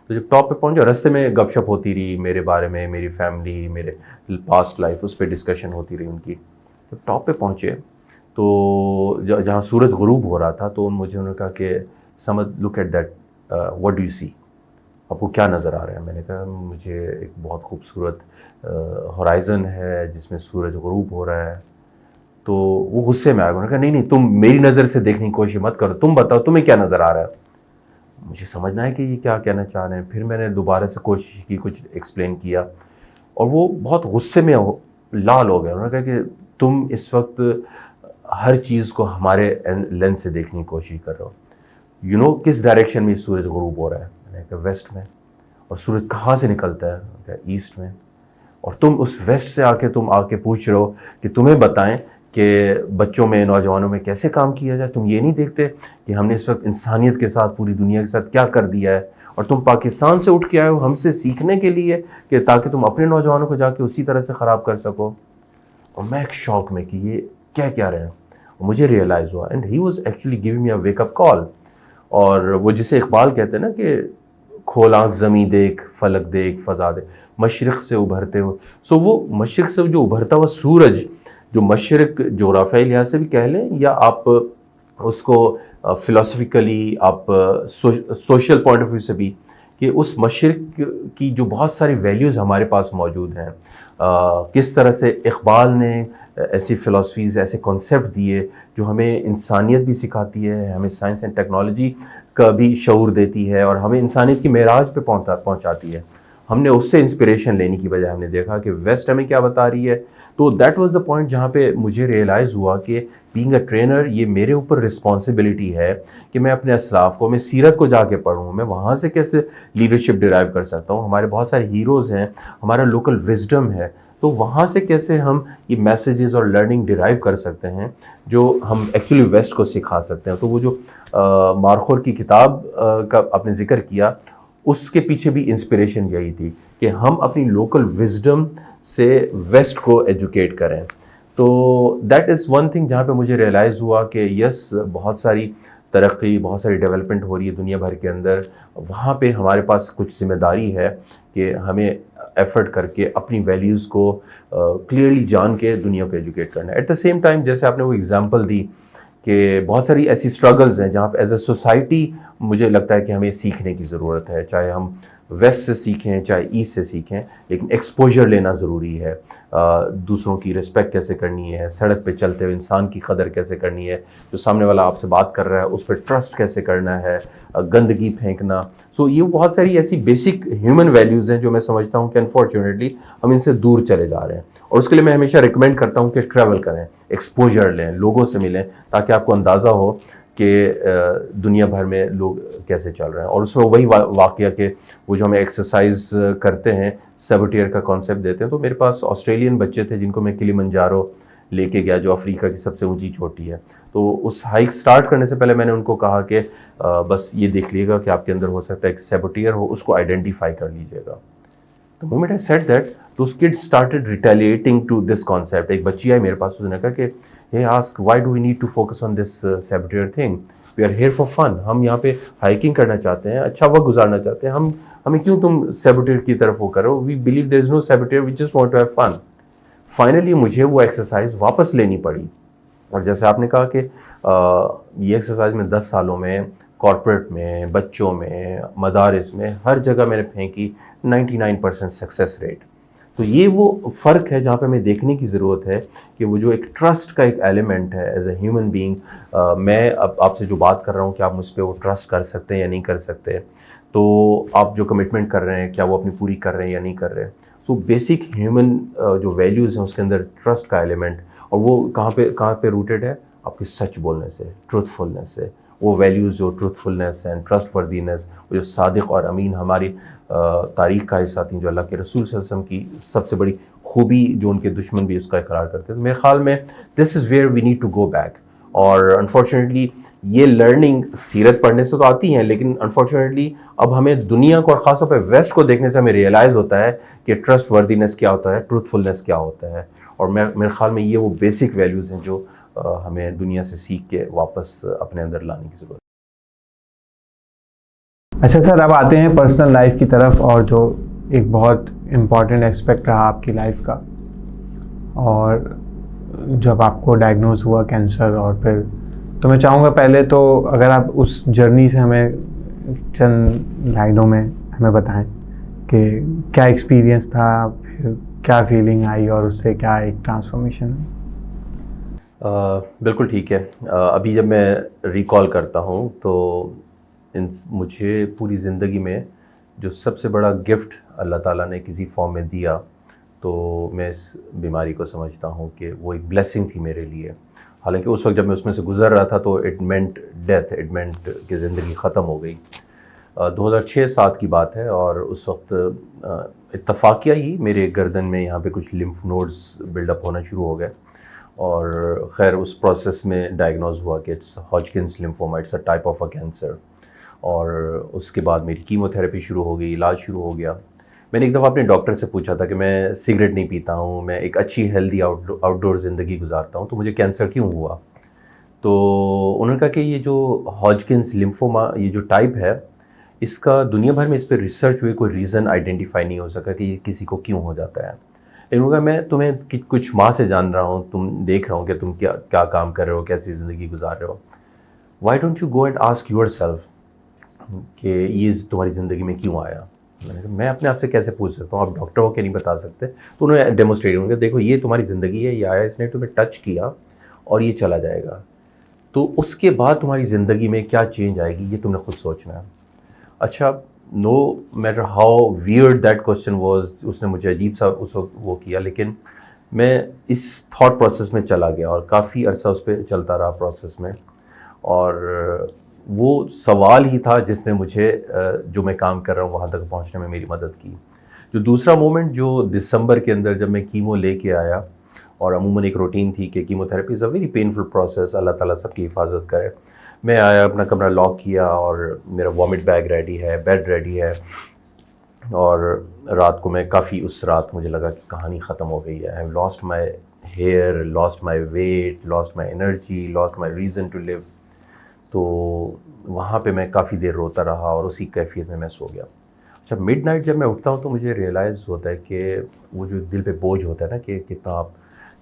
تو جب ٹاپ پہ پہنچے، راستے میں گپ شپ ہوتی رہی میرے بارے میں، میری فیملی، میرے پاسٹ لائف، اس پہ ڈسکشن ہوتی رہی ان کی. جب ٹاپ پہ پہنچے تو جہاں سورج غروب ہو رہا تھا، تو انہوں نے کہا کہ سمجھ، look at that, what do you see, آپ کو کیا نظر آ رہا ہے؟ میں نے کہا مجھے ایک بہت خوبصورت ہورائزن ہے جس میں سورج غروب ہو رہا ہے. تو وہ غصے میں آ گیا. انہوں نے کہا نہیں تم میری نظر سے دیکھنے کی کوشش مت کرو، تم بتاؤ تمہیں کیا نظر آ رہا ہے. مجھے سمجھنا ہے کہ یہ کیا کہنا چاہ رہے ہیں. پھر میں نے دوبارہ سے کوشش کی، کچھ ایکسپلین کیا، اور وہ بہت غصے میں لال ہو گیا. انہوں نے کہا کہ تم اس وقت ہر چیز کو ہمارے لینس سے دیکھنے کی کوشش کر رہے ہو. یو نو کس ڈائریکشن میں سورج غروب ہو رہا ہے؟ میں نے کہا ویسٹ میں. اور سورج کہاں سے نکلتا ہے؟ ایسٹ میں. اور تم اس ویسٹ سے آ کے پوچھ رہے ہو کہ تمہیں بتائیں کہ بچوں میں، نوجوانوں میں کیسے کام کیا جائے. تم یہ نہیں دیکھتے کہ ہم نے اس وقت انسانیت کے ساتھ، پوری دنیا کے ساتھ کیا کر دیا ہے؟ اور تم پاکستان سے اٹھ کے آئے ہو ہم سے سیکھنے کے لیے کہ تاکہ تم اپنے نوجوانوں کو جا کے اسی طرح سے خراب کر سکو. اور میں ایک شوق میں کہ یہ کیا رہے ہیں. مجھے ریئلائز ہوا، and he was actually giving me a wake up call. اور وہ جسے اقبال کہتے ہیں نا کہ کھول آنکھ زمیں دیکھ، فلک دیکھ، فضا دیکھ، مشرق سے ابھرتے ہو. سو وہ مشرق سے جو ابھرتا ہوا سورج، جو مشرق جغرافیائی لحاظ سے بھی کہہ لیں، یا آپ اس کو فلاسفیکلی، آپ سوشل پوائنٹ آف ویو سے بھی، کہ اس مشرق کی جو بہت ساری ویلیوز ہمارے پاس موجود ہیں، کس طرح سے اقبال نے ایسی فلاسفیز، ایسے کانسیپٹ دیے جو ہمیں انسانیت بھی سکھاتی ہے، ہمیں سائنس اینڈ ٹیکنالوجی کا بھی شعور دیتی ہے، اور ہمیں انسانیت کی معراج پہ پہنچاتی ہے. ہم نے اس سے انسپریشن لینے کی بجائے ہم نے دیکھا کہ ویسٹ ہمیں کیا بتا رہی ہے. تو دیٹ واز دا پوائنٹ جہاں پہ مجھے ریئلائز ہوا کہ بینگ اے ٹرینر، یہ میرے اوپر رسپانسبلٹی ہے کہ میں اپنے اسلاف کو، میں سیرت کو جا کے پڑھوں، میں وہاں سے کیسے لیڈرشپ ڈرائیو کر سکتا ہوں. ہمارے بہت سارے ہیروز ہیں، ہمارا لوکل وزڈم ہے. تو وہاں سے کیسے ہم یہ میسیجز اور لرننگ ڈیرائیو کر سکتے ہیں جو ہم ایکچولی ویسٹ کو سکھا سکتے ہیں. تو وہ جو مارخور کی کتاب کا آپ نے ذکر کیا, اس کے پیچھے بھی انسپریشن یہی تھی کہ ہم اپنی لوکل وزڈم سے ویسٹ کو ایجوکیٹ کریں. تو دیٹ از ون تھنگ جہاں پہ مجھے ریئلائز ہوا کہ یس, بہت ساری ترقی, بہت ساری ڈیولپمنٹ ہو رہی ہے دنیا بھر کے اندر, وہاں پہ ہمارے پاس کچھ ذمہ داری ہے کہ ہمیں ایفرٹ کر کے اپنی ویلیوز کو کلیئرلی جان کے دنیا کو ایجوکیٹ کرنا ہے. ایٹ دا سیم ٹائم جیسے آپ نے وہ ایگزامپل دی کہ بہت ساری ایسی اسٹرگلز ہیں جہاں پہ ایز اے سوسائٹی مجھے لگتا ہے کہ ہمیں سیکھنے کی ضرورت ہے, چاہے ہم ویسٹ سے سیکھیں چاہے ایسٹ سے سیکھیں, لیکن ایکسپوجر لینا ضروری ہے. دوسروں کی رسپیکٹ کیسے کرنی ہے, سڑک پہ چلتے ہوئے انسان کی قدر کیسے کرنی ہے, جو سامنے والا آپ سے بات کر رہا ہے اس پہ ٹرسٹ کیسے کرنا ہے, گندگی پھینکنا. سو یہ بہت ساری ایسی بیسک ہیومن ویلیوز ہیں جو میں سمجھتا ہوں کہ انفارچونیٹلی ہم ان سے دور چلے جا رہے ہیں. اور اس کے لیے میں ہمیشہ ریکمینڈ کرتا ہوں کہ ٹریول کریں, ایکسپوجر لیں, لوگوں سے ملیں, تاکہ آپ کو اندازہ ہو کہ دنیا بھر میں لوگ کیسے چل رہے ہیں. اور اس میں وہی واقعہ کہ وہ جو ہمیں ایکسرسائز کرتے ہیں, سیبوٹیئر کا کانسیپٹ دیتے ہیں. تو میرے پاس آسٹریلین بچے تھے جن کو میں کلیمنجارو لے کے گیا, جو افریقہ کی سب سے اونچی چوٹی ہے. تو اس ہائیک سٹارٹ کرنے سے پہلے میں نے ان کو کہا کہ بس یہ دیکھ لیے گا کہ آپ کے اندر ہو سکتا ہے ایک سیبوٹیئر ہو, اس کو آئیڈینٹیفائی کر لیجیے گا. The moment I said that, those kids started retaliating to this concept. ایک بچی آئی میرے پاس, اس نے کہا کہ hey, ask why do we need to focus on this saboteur thing? We are here for fun. ہم یہاں پہ ہائکنگ کرنا چاہتے ہیں, اچھا وقت گزارنا چاہتے ہیں, ہمیں کیوں تم saboteur کی طرف وہ کرو. We believe there is no saboteur, we just want to have fun. Finally مجھے وہ ایکسرسائز واپس لینی پڑی. اور جیسے آپ نے کہا کہ یہ ایکسرسائز میں 10 سالوں میں کارپوریٹ میں, بچوں میں, مدارس میں, ہر جگہ میں نے پھینکی 99% سکسیس ریٹ. تو یہ وہ فرق ہے جہاں پہ ہمیں دیکھنے کی ضرورت ہے کہ وہ جو ایک ٹرسٹ کا ایک ایلیمنٹ ہے ایز اے ہیومن بینگ, میں اب آپ سے جو بات کر رہا ہوں کہ آپ مجھ پہ وہ ٹرسٹ کر سکتے ہیں یا نہیں کر سکتے, تو آپ جو کمٹمنٹ کر رہے ہیں کیا وہ اپنی پوری کر رہے ہیں یا نہیں کر رہے. سو بیسک ہیومن جو ویلیوز ہیں اس کے اندر ٹرسٹ کا ایلیمنٹ, اور وہ کہاں پہ روٹیڈ ہے, آپ کے سچ بولنے سے, ٹروتھفلنس سے. وہ ویلیوز جو ٹروتھفلنس اینڈ ٹرسٹ وردینس, وہ جو صادق اور امین ہماری تاریخ کا حصہ تھیں, جو اللہ کے رسول صلی اللہ علیہ وسلم کی سب سے بڑی خوبی, جو ان کے دشمن بھی اس کا اقرار کرتے ہیں. میرے خیال میں this is where we need to go back. اور انفارچونیٹلی یہ لرننگ سیرت پڑھنے سے تو آتی ہیں, لیکن انفارچونیٹلی اب ہمیں دنیا کو اور خاص طور پہ ویسٹ کو دیکھنے سے ہمیں ریئلائز ہوتا ہے کہ ٹرسٹ وردینس کیا ہوتا ہے, ٹروتھفلنس کیا ہوتا ہے. اور میرے خیال میں یہ وہ بیسک ویلیوز ہیں جو ہمیں دنیا سے سیکھ کے واپس اپنے اندر لانے کی ضرورت ہے. اچھا سر, اب آتے ہیں پرسنل لائف کی طرف, اور جو ایک بہت امپورٹنٹ اسپیکٹ رہا آپ کی لائف کا, اور جب آپ کو ڈائگنوز ہوا کینسر, اور پھر تو میں چاہوں گا پہلے تو اگر آپ اس جرنی سے ہمیں چند لائنوں میں ہمیں بتائیں کہ کیا ایکسپیرینس تھا, پھر کیا فیلنگ آئی, اور اس سے کیا ایک ٹرانسفارمیشن آئی. بالکل ٹھیک ہے. ابھی جب میں ریکال کرتا ہوں تو مجھے پوری زندگی میں جو سب سے بڑا گفٹ اللہ تعالیٰ نے کسی فارم میں دیا, تو میں اس بیماری کو سمجھتا ہوں کہ وہ ایک بلیسنگ تھی میرے لیے. حالانکہ اس وقت جب میں اس میں سے گزر رہا تھا تو it meant death, it meant کہ زندگی ختم ہو گئی. 2006-7 کی بات ہے, اور اس وقت اتفاقیہ ہی میرے گردن میں یہاں پہ کچھ لمف نوڈز بلڈ اپ ہونا شروع ہو گئے. اور خیر اس پروسیس میں ڈائگنوز ہوا کہ it's Hodgkin's lymphoma, it's a type of a cancer. اور اس کے بعد میری کیمو تھراپی شروع ہو گئی, علاج شروع ہو گیا. میں نے ایک دفعہ اپنے ڈاکٹر سے پوچھا تھا کہ میں سگریٹ نہیں پیتا ہوں, میں ایک اچھی ہیلدی آؤٹ ڈور زندگی گزارتا ہوں, تو مجھے کینسر کیوں ہوا؟ تو انہوں نے کہا کہ یہ جو ہاجکنس لمفوما یہ جو ٹائپ ہے, اس کا دنیا بھر میں اس پہ ریسرچ ہوئی, کوئی ریزن آئیڈینٹیفائی نہیں ہو سکا کہ یہ کسی کو کیوں ہو جاتا ہے. لیکن کہا میں تمہیں کچھ ماہ سے جان رہا ہوں, تم دیکھ رہا ہوں کہ تم کیا کام کر رہے ہو, کیسی زندگی گزار رہے ہو. Why don't you go and ask yourself کہ یہ تمہاری زندگی میں کیوں آیا؟ میں اپنے آپ سے کیسے پوچھ سکتا ہوں, آپ ڈاکٹر ہو کے نہیں بتا سکتے. تو انہوں نے ڈیمونسٹریٹ کیا کہ دیکھو یہ تمہاری زندگی ہے, یہ آیا, اس نے تمہیں ٹچ کیا اور یہ چلا جائے گا. تو اس کے بعد تمہاری زندگی میں کیا چینج آئے گی یہ تم نے خود سوچنا ہے. اچھا, no matter how weird that question was, اس نے مجھے عجیب سا اس وقت وہ کیا, لیکن میں اس تھاٹ پروسیس میں چلا گیا اور کافی عرصہ اس پہ چلتا رہا پروسیس میں. اور وہ سوال ہی تھا جس نے مجھے جو میں کام کر رہا ہوں وہاں تک پہنچنے میں میری مدد کی. جو دوسرا مومنٹ جو دسمبر کے اندر جب میں کیمو لے کے آیا، اور عموماً ایک روٹین تھی کہ chemotherapy is a very painful process, اللہ تعالیٰ سب کی حفاظت کرے. میں آیا، اپنا کمرہ لاک کیا، اور میرا وامٹ بیگ ریڈی ہے، بیڈ ریڈی ہے، اور رات کو میں کافی، اس رات مجھے لگا کہ کہانی ختم ہو گئی ہے. I have lost my hair, lost my weight, lost my energy, lost my reason to live. تو وہاں پہ میں کافی دیر روتا رہا اور اسی کیفیت میں سو گیا. اچھا، مڈ نائٹ جب میں اٹھتا ہوں تو مجھے ریئلائز ہوتا ہے کہ وہ جو دل پہ بوجھ ہوتا ہے نا کہ کتنا آپ،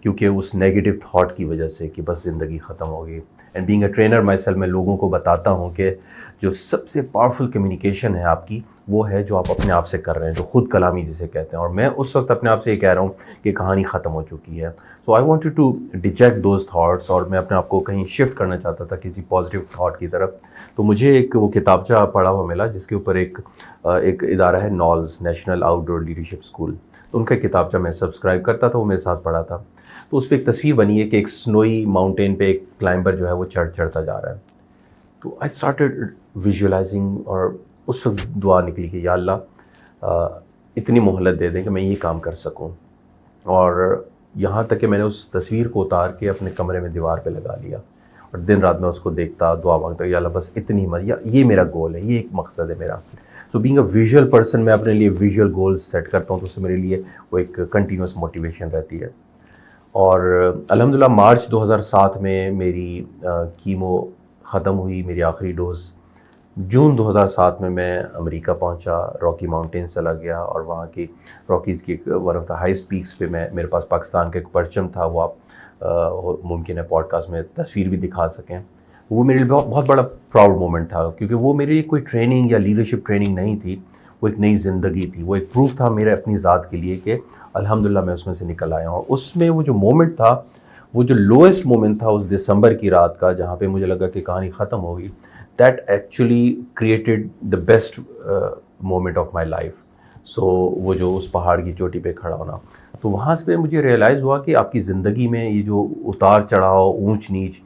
کیونکہ اس نیگیٹو تھاٹ کی وجہ سے کہ بس زندگی ختم ہو گئی. And being a trainer my self, میں لوگوں کو بتاتا ہوں کہ جو سب سے پاورفل کمیونیکیشن ہے آپ کی، وہ ہے جو آپ اپنے آپ سے کر رہے ہیں، جو خود کلامی جسے کہتے ہیں. اور میں اس وقت اپنے آپ سے یہ کہہ رہا ہوں کہ کہانی ختم ہو چکی ہے. So I wanted to dissect those thoughts, اور میں اپنے آپ کو کہیں شفٹ کرنا چاہتا تھا کسی پازیٹیو تھاٹ کی طرف. تو مجھے ایک وہ کتابچہ پڑھا ہوا ملا جس کے اوپر ایک ادارہ ہے نالز، نیشنل آؤٹ ڈور لیڈرشپ اسکول. تو ان کا کتابچہ میں سبسکرائب کرتا تھا، وہ میرے ساتھ پڑھا تھا. تو اس پہ ایک تصویر بنی ہے کہ ایک سنوئی ماؤنٹین پہ ایک کلائمبر جو ہے وہ چڑھتا جا رہا ہے. تو آئی اسٹارٹڈ ویژولائزنگ، اور اس وقت دعا نکلی کہ یا اللہ اتنی مہلت دے دیں کہ میں یہ کام کر سکوں. اور یہاں تک کہ میں نے اس تصویر کو اتار کے اپنے کمرے میں دیوار پہ لگا لیا، اور دن رات میں اس کو دیکھتا، دعا مانگتا، یا اللہ بس اتنی ہمت، یہ میرا گول ہے، یہ ایک مقصد ہے میرا. So being a visual person, میں اپنے لیے ویژول گولز سیٹ کرتا ہوں، تو اس سے میرے لیے وہ ایک کنٹینیوس موٹیویشن رہتی ہے. اور الحمدللہ مارچ 2007 میں میری کیمو ختم ہوئی، میری آخری ڈوز. جون 2007 میں امریکہ پہنچا، راکی ماؤنٹین چلا گیا، اور وہاں کی راکیز کی one of the highest peaks پہ میرے پاس پاکستان کا ایک پرچم تھا. وہ آپ ممکن ہے پوڈ کاسٹ میں تصویر بھی دکھا سکیں. وہ میرے لیے بہت بڑا پراؤڈ مومنٹ تھا، کیونکہ وہ میرے لیے کوئی ٹریننگ یا لیڈرشپ ٹریننگ نہیں تھی، وہ ایک نئی زندگی تھی. وہ ایک پروف تھا میرے اپنی ذات کے لیے کہ الحمدللہ میں اس میں سے نکل آیا ہوں. اور اس میں وہ جو مومنٹ تھا، وہ جو لوئسٹ مومنٹ تھا اس دسمبر کی رات کا، جہاں پہ مجھے لگا کہ کہانی ختم ہوگی، that actually created the best moment of my life. So وہ جو اس پہاڑ کی چوٹی پہ کھڑا ہونا، تو وہاں سے مجھے ریئلائز ہوا کہ آپ کی زندگی میں یہ جو اتار چڑھاؤ، اونچ نیچ،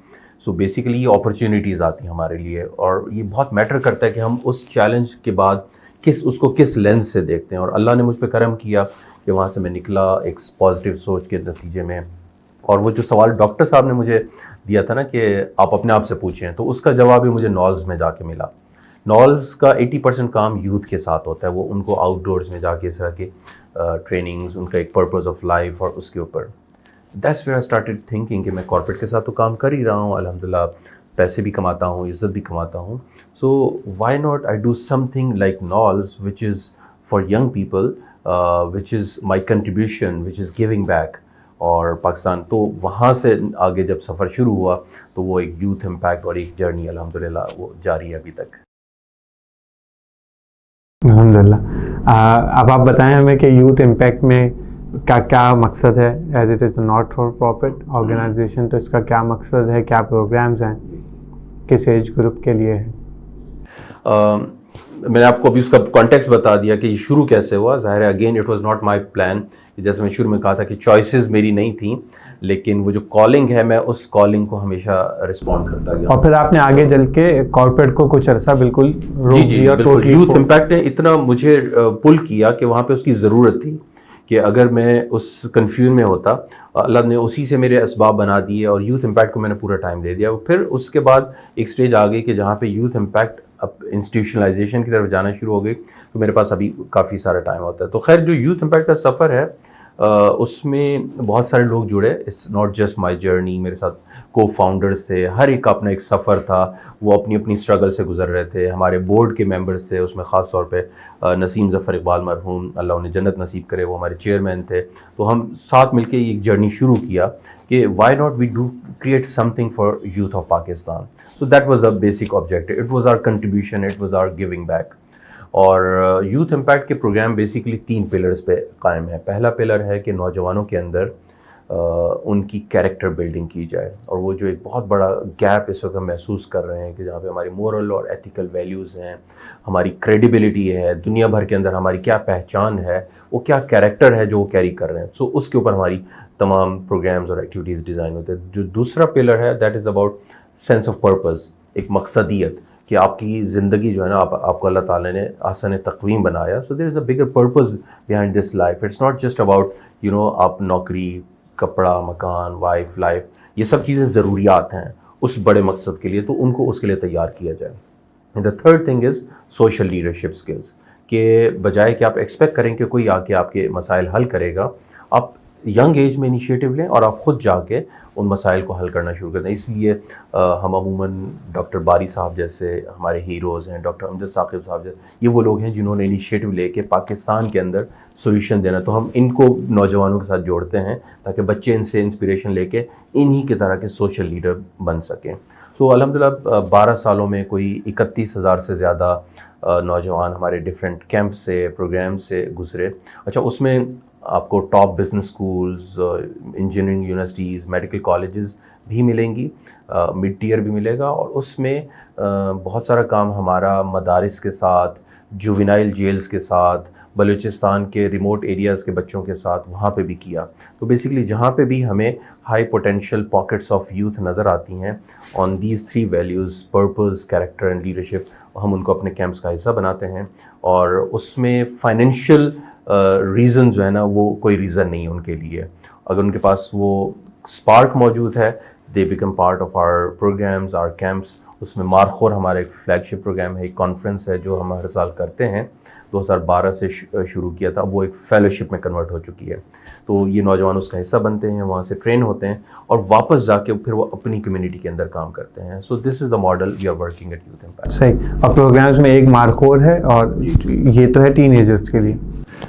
سو بیسیکلی یہ اپرچونیٹیز آتی ہیں ہمارے لیے. اور یہ بہت میٹر کرتا ہے کہ ہم اس چیلنج کے بعد اس کو کس لینس سے دیکھتے ہیں. اور اللہ نے مجھ پہ کرم کیا کہ وہاں سے میں نکلا ایک پازیٹیو سوچ کے نتیجے میں. اور وہ جو سوال ڈاکٹر صاحب نے مجھے دیا تھا نا کہ آپ اپنے آپ سے پوچھیں، تو اس کا جواب بھی مجھے نالز میں جا کے ملا. نالز کا 80% کام یوتھ کے ساتھ ہوتا ہے. وہ ان کو آؤٹ ڈورز میں جا کے اس طرح کے ٹریننگز، ان کا ایک پرپز آف لائف، اور اس کے اوپر that's where I started thinking کہ میں کارپوریٹ کے ساتھ تو کام کر ہی رہا ہوں، الحمدللہ پیسے بھی کماتا ہوں، عزت بھی کماتا ہوں. So why not I do some thing like knowledge which is for young people, which is my contribution, which is giving back. اور پاکستان، تو وہاں سے آگے جب سفر شروع ہوا تو وہ ایک یوتھ امپیکٹ اور ایک جرنی الحمدللہ وہ جاری ہے ابھی تک. الحمدللہ. اب آپ بتائیں ہمیں کہ یوتھ امپیکٹ میں کیا مقصد ہے؟ As it is not for profit organization, تو اس کا کیا مقصد ہے، کیا پروگرامز ہیں، کس ایج گروپ کے لیے ہے؟ میں نے آپ کو ابھی اس کا کانٹیکس بتا دیا کہ یہ شروع کیسے ہوا. ظاہر ہے again it was not my plan. جیسے میں شروع میں کہا تھا کہ چوائسیز میری نہیں تھیں، لیکن وہ جو کالنگ ہے، میں اس کالنگ کو ہمیشہ رسپونڈ کرتا گیا. اور پھر آپ نے آگے چل کے کارپوریٹ کو کچھ عرصہ بالکل روک دیا. بالکل. یوتھ امپیکٹ نے اتنا مجھے پل کیا کہ وہاں پہ اس کی ضرورت تھی، کہ اگر میں اس کنفیوژن میں ہوتا، اللہ نے اسی سے میرے اسباب بنا دیے، اور یوتھ امپیکٹ کو میں نے پورا ٹائم دے دیا. پھر اس کے بعد ایک سٹیج آ گئی کہ جہاں پہ یوتھ امپیکٹ اب انسٹیٹیوشنلائزیشن کی طرف جانا شروع ہو گئی، تو میرے پاس ابھی کافی سارا ٹائم ہوتا ہے. تو خیر، جو یوتھ امپیکٹ کا سفر ہے اس میں بہت سارے لوگ جڑے. It's not just my journey. میرے ساتھ کو فاؤنڈرز تھے، ہر ایک کا اپنا ایک سفر تھا، وہ اپنی اپنی اسٹرگل سے گزر رہے تھے. ہمارے بورڈ کے ممبرز تھے، اس میں خاص طور پہ نسیم ظفر اقبال مرحوم، اللہ انہیں جنت نصیب کرے، وہ ہمارے چیئرمین تھے. تو ہم ساتھ مل کے ایک جرنی شروع کیا کہ why not we do create something for youth of Pakistan. So that was the basic objective. It was our contribution, it was our giving back. اور یوتھ امپیکٹ کے پروگرام بیسیکلی 3 پلرز پہ قائم ہے. پہلا پلر ہے کہ نوجوانوں کے اندر ان کی کیریکٹر بلڈنگ کی جائے. اور وہ جو ایک بہت بڑا گیپ اس وقت ہم محسوس کر رہے ہیں کہ جہاں پہ ہماری مورل اور ایتھیکل ویلیوز ہیں، ہماری کریڈیبلٹی ہے دنیا بھر کے اندر، ہماری کیا پہچان ہے، وہ کیا کیریکٹر ہے جو وہ کیری کر رہے ہیں. سو اس کے اوپر ہماری تمام پروگرامز اور ایکٹیویٹیز ڈیزائن ہوتے ہیں. جو دوسرا پلر ہے that is about sense of purpose, ایک مقصدیت، کہ آپ کی زندگی جو ہے نا آپ کو اللہ تعالیٰ نے آسان تقویم بنایا. So there is a bigger purpose behind this life. It's not just about آپ نوکری, کپڑا, مکان, وائف, لائف, یہ سب چیزیں ضروریات ہیں اس بڑے مقصد کے لیے, تو ان کو اس کے لیے تیار کیا جائے. The third thing is social leadership skills, کہ بجائے کہ آپ ایکسپیکٹ کریں کہ کوئی آ کے آپ کے مسائل حل کرے گا, آپ ینگ ایج میں انیشیٹو لیں اور آپ خود جا کے ان مسائل کو حل کرنا شروع کر دیں. اس لیے ہم عموماً ڈاکٹر باری صاحب جیسے ہمارے ہیروز ہیں, ڈاکٹر امجد ثاقب صاحب جیسے, یہ وہ لوگ ہیں جنہوں نے انیشیٹو لے کے پاکستان کے اندر سولوشن دینا, تو ہم ان کو نوجوانوں کے ساتھ جوڑتے ہیں تاکہ بچے ان سے انسپریشن لے کے انہی کی طرح کے سوشل لیڈر بن سکیں. تو الحمدللہ 12 سالوں میں کوئی 31,000 سے زیادہ نوجوان ہمارے ڈفرینٹ کیمپ سے, پروگرام سے گزرے. اچھا, اس میں آپ کو top business schools, engineering universities, medical colleges بھی ملیں گی, مڈ ٹیئر بھی ملے گا, اور اس میں بہت سارا کام ہمارا مدارس کے ساتھ, جوینائل جیلز کے ساتھ, بلوچستان کے ریموٹ ایریاز کے بچوں کے ساتھ وہاں پہ بھی کیا. تو بیسیکلی جہاں پہ بھی ہمیں high potential pockets of youth نظر آتی ہیں on these 3 values, purpose, character and leadership, ہم ان کو اپنے کیمپس کا حصہ بناتے ہیں. اور اس میں فائنینشیل ریزن جو ہے نا وہ کوئی ریزن نہیں ہے ان کے لیے. اگر ان کے پاس وہ اسپارک موجود ہے, they became part of our programs, our campus. اس میں مارخور ہمارا ایک فلیگ شپ پروگرام ہے, ایک کانفرنس ہے جو ہم ہر سال کرتے ہیں, 2012 سے شروع کیا تھا, اب وہ ایک فیلوشپ میں کنورٹ ہو چکی ہے. تو یہ نوجوان اس کا حصہ بنتے ہیں, وہاں سے ٹرین ہوتے ہیں, اور واپس جا کے پھر وہ اپنی کمیونٹی کے اندر کام کرتے ہیں. So this is the model we are working at youth impact. صحیح. اور پروگرامز میں ایک مارخور ہے, اور یہ تو ہے ٹین ایجرز کے لیے.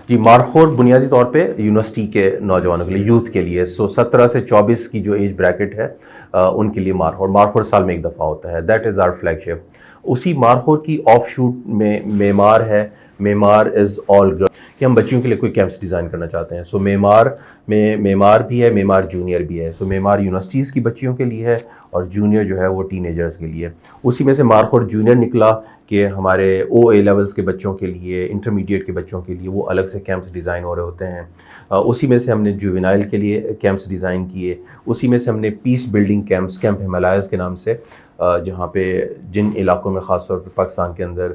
جی, مارخور بنیادی طور پہ یونیورسٹی کے نوجوانوں کے لیے, یوتھ کے لیے. سو 17 سے 24 کی جو ایج بریکٹ ہے ان کے لیے مارخور سال میں ایک دفعہ ہوتا ہے. دیٹ از آر فلیگ شپ. اسی مارخور کی آف شوٹ میں معمار ہے. معمار از آل گرل, کہ ہم بچیوں کے لیے کوئی کیمپس ڈیزائن کرنا چاہتے ہیں. سو معمار میں معمار بھی ہے, معمار جونیئر بھی ہے. سو معمار یونیورسٹیز کی بچیوں کے لیے ہے, اور جونیئر جو ہے وہ ٹین ایجرز کے لیے. اسی میں سے مارخور جونیئر نکلا کہ ہمارے OA لیولز کے بچوں کے لیے, انٹرمیڈیٹ کے بچوں کے لیے وہ الگ سے کیمپس ڈیزائن ہو رہے ہوتے ہیں. اسی میں سے ہم نے جوینائل کے لیے کیمپس ڈیزائن کیے. اسی میں سے ہم نے peace building camps, camp Himalayas کے نام سے, جہاں پہ جن علاقوں میں خاص طور پہ پاکستان کے اندر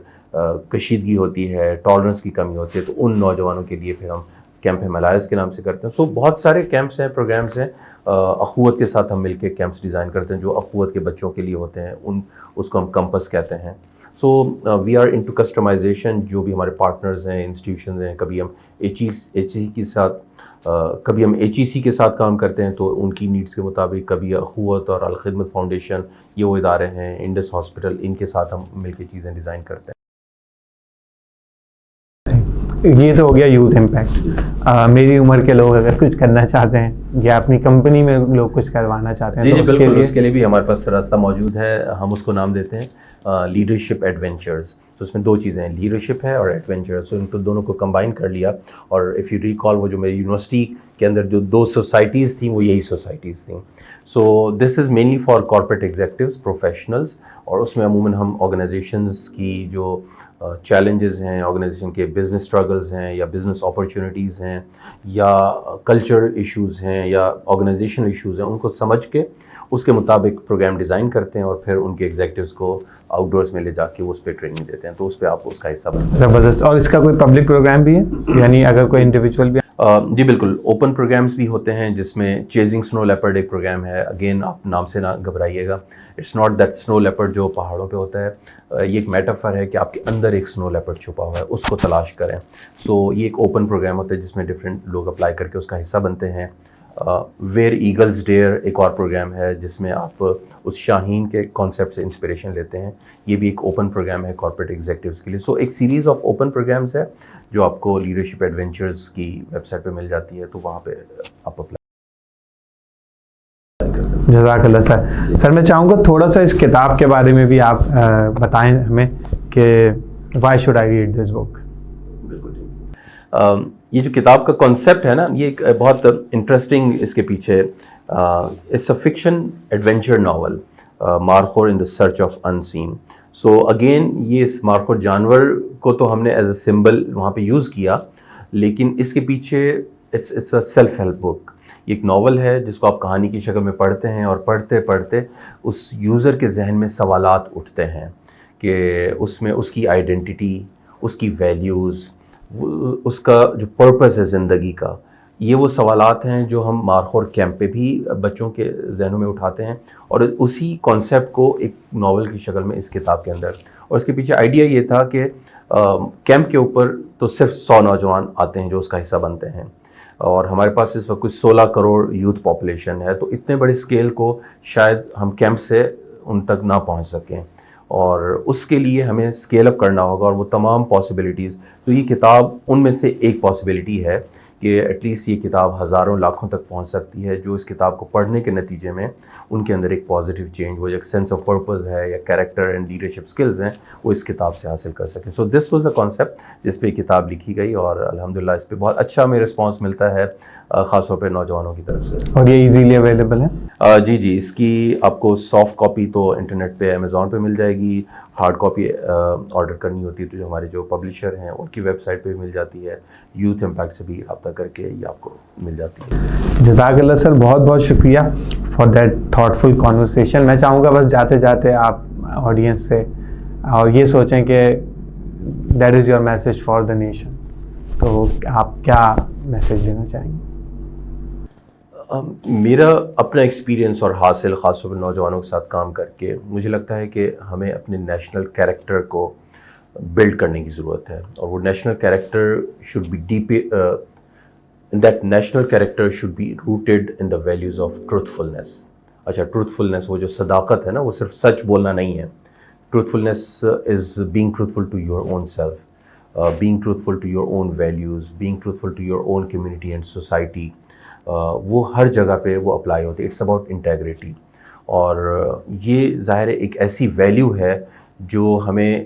کشیدگی ہوتی ہے, ٹالرنس کی کمی ہوتی ہے, تو ان نوجوانوں کے لیے پھر ہم کیمپ ہمالیاز کے نام سے کرتے ہیں. سو بہت سارے کیمپس ہیں, پروگرامس ہیں. اخوت کے ساتھ ہم مل کے کیمپس ڈیزائن کرتے ہیں جو اخوت کے بچوں کے لیے ہوتے ہیں, اس کو ہم کمپس کہتے ہیں. سو وی آر انٹو کسٹمائزیشن. جو بھی ہمارے پارٹنرز ہیں, انسٹیٹیوشنز ہیں, کبھی ہم HEC کے ساتھ کام کرتے ہیں تو ان کی نیڈس کے مطابق, کبھی اخوت اور الخدمت فاؤنڈیشن, یہ وہ ادارے ہیں, انڈس ہاسپٹل, ان کے ساتھ ہم مل کے چیزیں ڈیزائن کرتے ہیں. یہ تو ہو گیا یوتھ امپیکٹ. میری عمر کے لوگ اگر کچھ کرنا چاہتے ہیں یا اپنی کمپنی میں لوگ کچھ کروانا چاہتے ہیں, جی بالکل, اس کے لیے بھی ہمارے پاس راستہ موجود ہے. ہم اس کو نام دیتے ہیں لیڈرشپ ایڈونچرز. تو اس میں 2 چیزیں ہیں, لیڈرشپ ہے اور ایڈونچرز. تو ان کو دونوں کو کمبائن کر لیا. اور اف یو ریکال, وہ جو میری یونیورسٹی کے اندر جو 2 سوسائٹیز تھیں وہ یہی سوسائٹیز تھیں. So this is mainly for corporate executives, professionals. اور اس میں عموماً ہم آرگنائزیشنز کی جو چیلنجز ہیں, آرگنائزیشن کے بزنس اسٹرگلز ہیں, یا بزنس اپرچونیٹیز ہیں, یا کلچرل ایشوز ہیں, یا آرگنائزیشنل ایشوز ہیں, ان کو سمجھ کے اس کے مطابق پروگرام ڈیزائن کرتے ہیں, اور پھر ان کے ایگزیکٹیوز کو آؤٹ ڈورس میں لے جا کے اس پہ ٹریننگ دیتے ہیں. تو اس پہ آپ اس کا حصہ بنتے ہیں. زبردست. اور اس کا کوئی پبلک پروگرام بھی ہے, یعنی اگر کوئی انڈیویجول بھی؟ جی بالکل, اوپن پروگرامز بھی ہوتے ہیں, جس میں چیزنگ سنو لیپرڈ ایک پروگرام ہے. اگین آپ نام سے نہ گھبرائیے گا, اٹس ناٹ دیٹ سنو لیپرڈ جو پہاڑوں پہ ہوتا ہے. یہ ایک میٹافر ہے کہ آپ کے اندر ایک سنو لیپرڈ چھپا ہوا ہے, اس کو تلاش کریں. سو یہ ایک اوپن پروگرام ہوتا ہے جس میں ڈفرینٹ لوگ اپلائی کر کے اس کا حصہ بنتے ہیں. ویئر ایگلز ڈیئر ایک اور پروگرام ہے جس میں آپ اس شاہین کے کانسیپٹ سے انسپریشن لیتے ہیں. یہ بھی ایک اوپن پروگرام ہے کارپوریٹ ایگزیکٹیوز کے لیے. سو ایک سیریز آف اوپن پروگرامز ہے جو آپ کو لیڈرشپ ایڈونچرز کی ویب سائٹ پہ مل جاتی ہے, تو وہاں پہ آپ اپلائی. جزاک اللہ سر. سر میں چاہوں گا تھوڑا سا اس کتاب کے بارے میں بھی آپ بتائیں ہمیں کہ why should I read this book. بالکل. یہ جو کتاب کا کانسیپٹ ہے نا, یہ ایک بہت انٹرسٹنگ اس کے پیچھے, it's a fiction adventure novel, Markhor in the search of unseen. So again یہ اس مارخور جانور کو تو ہم نے ایز اے سمبل وہاں پہ یوز کیا, لیکن اس کے پیچھے it's a self help book. یہ ایک ناول ہے جس کو آپ کہانی کی شکل میں پڑھتے ہیں, اور پڑھتے پڑھتے اس یوزر کے ذہن میں سوالات اٹھتے ہیں کہ اس میں اس کی آئیڈینٹی، اس کی ویلیوز، اس کا جو پرپس ہے زندگی کا، یہ وہ سوالات ہیں جو ہم مارخور کیمپ پہ بھی بچوں کے ذہنوں میں اٹھاتے ہیں، اور اسی کانسیپٹ کو ایک ناول کی شکل میں اس کتاب کے اندر، اور اس کے پیچھے آئیڈیا یہ تھا کہ کیمپ کے اوپر تو صرف 100 نوجوان آتے ہیں جو اس کا حصہ بنتے ہیں، اور ہمارے پاس اس وقت کچھ 16 کروڑ یوتھ پاپولیشن ہے، تو اتنے بڑے اسکیل کو شاید ہم کیمپ سے ان تک نہ پہنچ سکیں، اور اس کے لیے ہمیں اسکیل اپ کرنا ہوگا، اور وہ تمام پاسبلٹیز، تو یہ کتاب ان میں سے ایک پاسبلٹی ہے کہ ایٹ لیسٹ یہ کتاب ہزاروں لاکھوں تک پہنچ سکتی ہے، جو اس کتاب کو پڑھنے کے نتیجے میں ان کے اندر ایک پازیٹیو چینج، وہ ایک سینس آف پرپز ہے یا کیریکٹر اینڈ لیڈرشپ سکلز ہیں، وہ اس کتاب سے حاصل کر سکیں۔ سو دس واز دا کانسیپٹ جس پہ یہ کتاب لکھی گئی، اور الحمدللہ اس پہ بہت اچھا ہمیں رسپانس ملتا ہے، خاص طور پہ نوجوانوں کی طرف سے۔ اور یہ ایزیلی اویلیبل ہے؟ جی، اس کی آپ کو سافٹ کاپی تو انٹرنیٹ پہ امیزون پہ مل جائے گی، ہارڈ کاپی آرڈر کرنی ہوتی ہے تو جو ہمارے جو پبلشر ہیں ان کی ویب سائٹ پہ بھی مل جاتی ہے، یوتھ امپیکٹ سے بھی رابطہ کر کے یہ آپ کو مل جاتی ہے۔ جزاک اللہ سر، بہت بہت شکریہ for that thoughtful conversation. میں چاہوں گا بس جاتے جاتے آپ آڈینس سے اور یہ سوچیں کہ that is your message for the nation, تو آپ کیا میسج دینا چاہیں گے؟ میرا اپنا ایکسپیرینس اور حاصل خاص طور پر نوجوانوں کے ساتھ کام کر کے مجھے لگتا ہے کہ ہمیں اپنے نیشنل کیریکٹر کو بلڈ کرنے کی ضرورت ہے، اور وہ national character should be deep, that national character should be rooted in the values of truthfulness. اچھا، ٹروتھفلنس، وہ جو صداقت ہے نا، وہ صرف سچ بولنا نہیں ہے۔ Truthfulness is being truthful to your own self, being truthful to your own values, being truthful to your own community and society, وہ ہر جگہ پہ وہ اپلائی ہوتی ہے۔ اٹس اباؤٹ انٹیگریٹی، اور یہ ظاہر ہے ایک ایسی ویلیو ہے جو ہمیں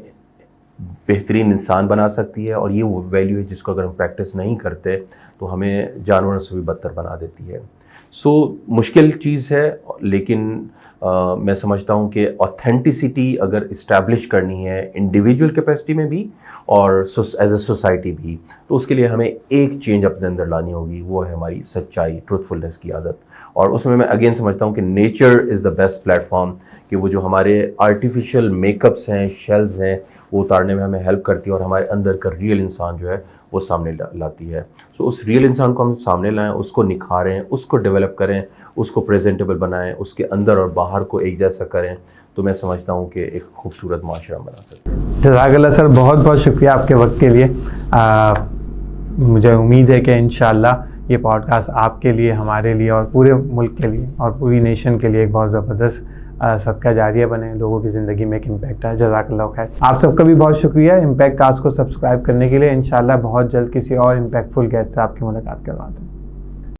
بہترین انسان بنا سکتی ہے، اور یہ وہ ویلیو ہے جس کو اگر ہم پریکٹس نہیں کرتے تو ہمیں جانوروں سے بھی بدتر بنا دیتی ہے۔ سو مشکل چیز ہے، لیکن میں سمجھتا ہوں کہ آتھینٹسٹی اگر اسٹیبلش کرنی ہے انڈیویجول کیپیسٹی میں بھی اور ایز اے سوسائٹی بھی، تو اس کے لیے ہمیں ایک چینج اپنے اندر لانی ہوگی، وہ ہے ہماری سچائی، ٹروتھفلنس کی عادت۔ اور اس میں اگین سمجھتا ہوں کہ nature is the best plate form, کہ وہ جو ہمارے آرٹیفیشل میک اپس ہیں، شیلز ہیں، وہ اتارنے میں ہمیں ہیلپ کرتی ہے، اور ہمارے اندر کا ریئل انسان جو ہے وہ سامنے لاتی ہے۔ سو اس ریئل انسان کو ہم سامنے لائیں، اس کو نکھاریں، اس کو ڈیولپ کریں، اس کو پریزنٹیبل بنائیں، اس کے اندر اور باہر کو ایک جیسا کریں، تو میں سمجھتا ہوں کہ ایک خوبصورت معاشرہ بنا سکتے ہیں۔ جزاک اللہ سر، بہت بہت شکریہ آپ کے وقت کے لیے۔ مجھے امید ہے کہ انشاءاللہ یہ پوڈ کاسٹ آپ کے لیے، ہمارے لیے، اور پورے ملک کے لیے اور پوری نیشن کے لیے ایک بہت زبردست صدقہ جاریہ بنے، لوگوں کی زندگی میں ایک امپیکٹ آئے۔ جزاک اللہ خیر۔ آپ سب کا بھی بہت شکریہ امپیکٹ کاسٹ کو سبسکرائب کرنے کے لیے۔ انشاءاللہ بہت جلد کسی اور امپیکٹ فل گیسٹ سے آپ کی ملاقات کرواتے ہیں۔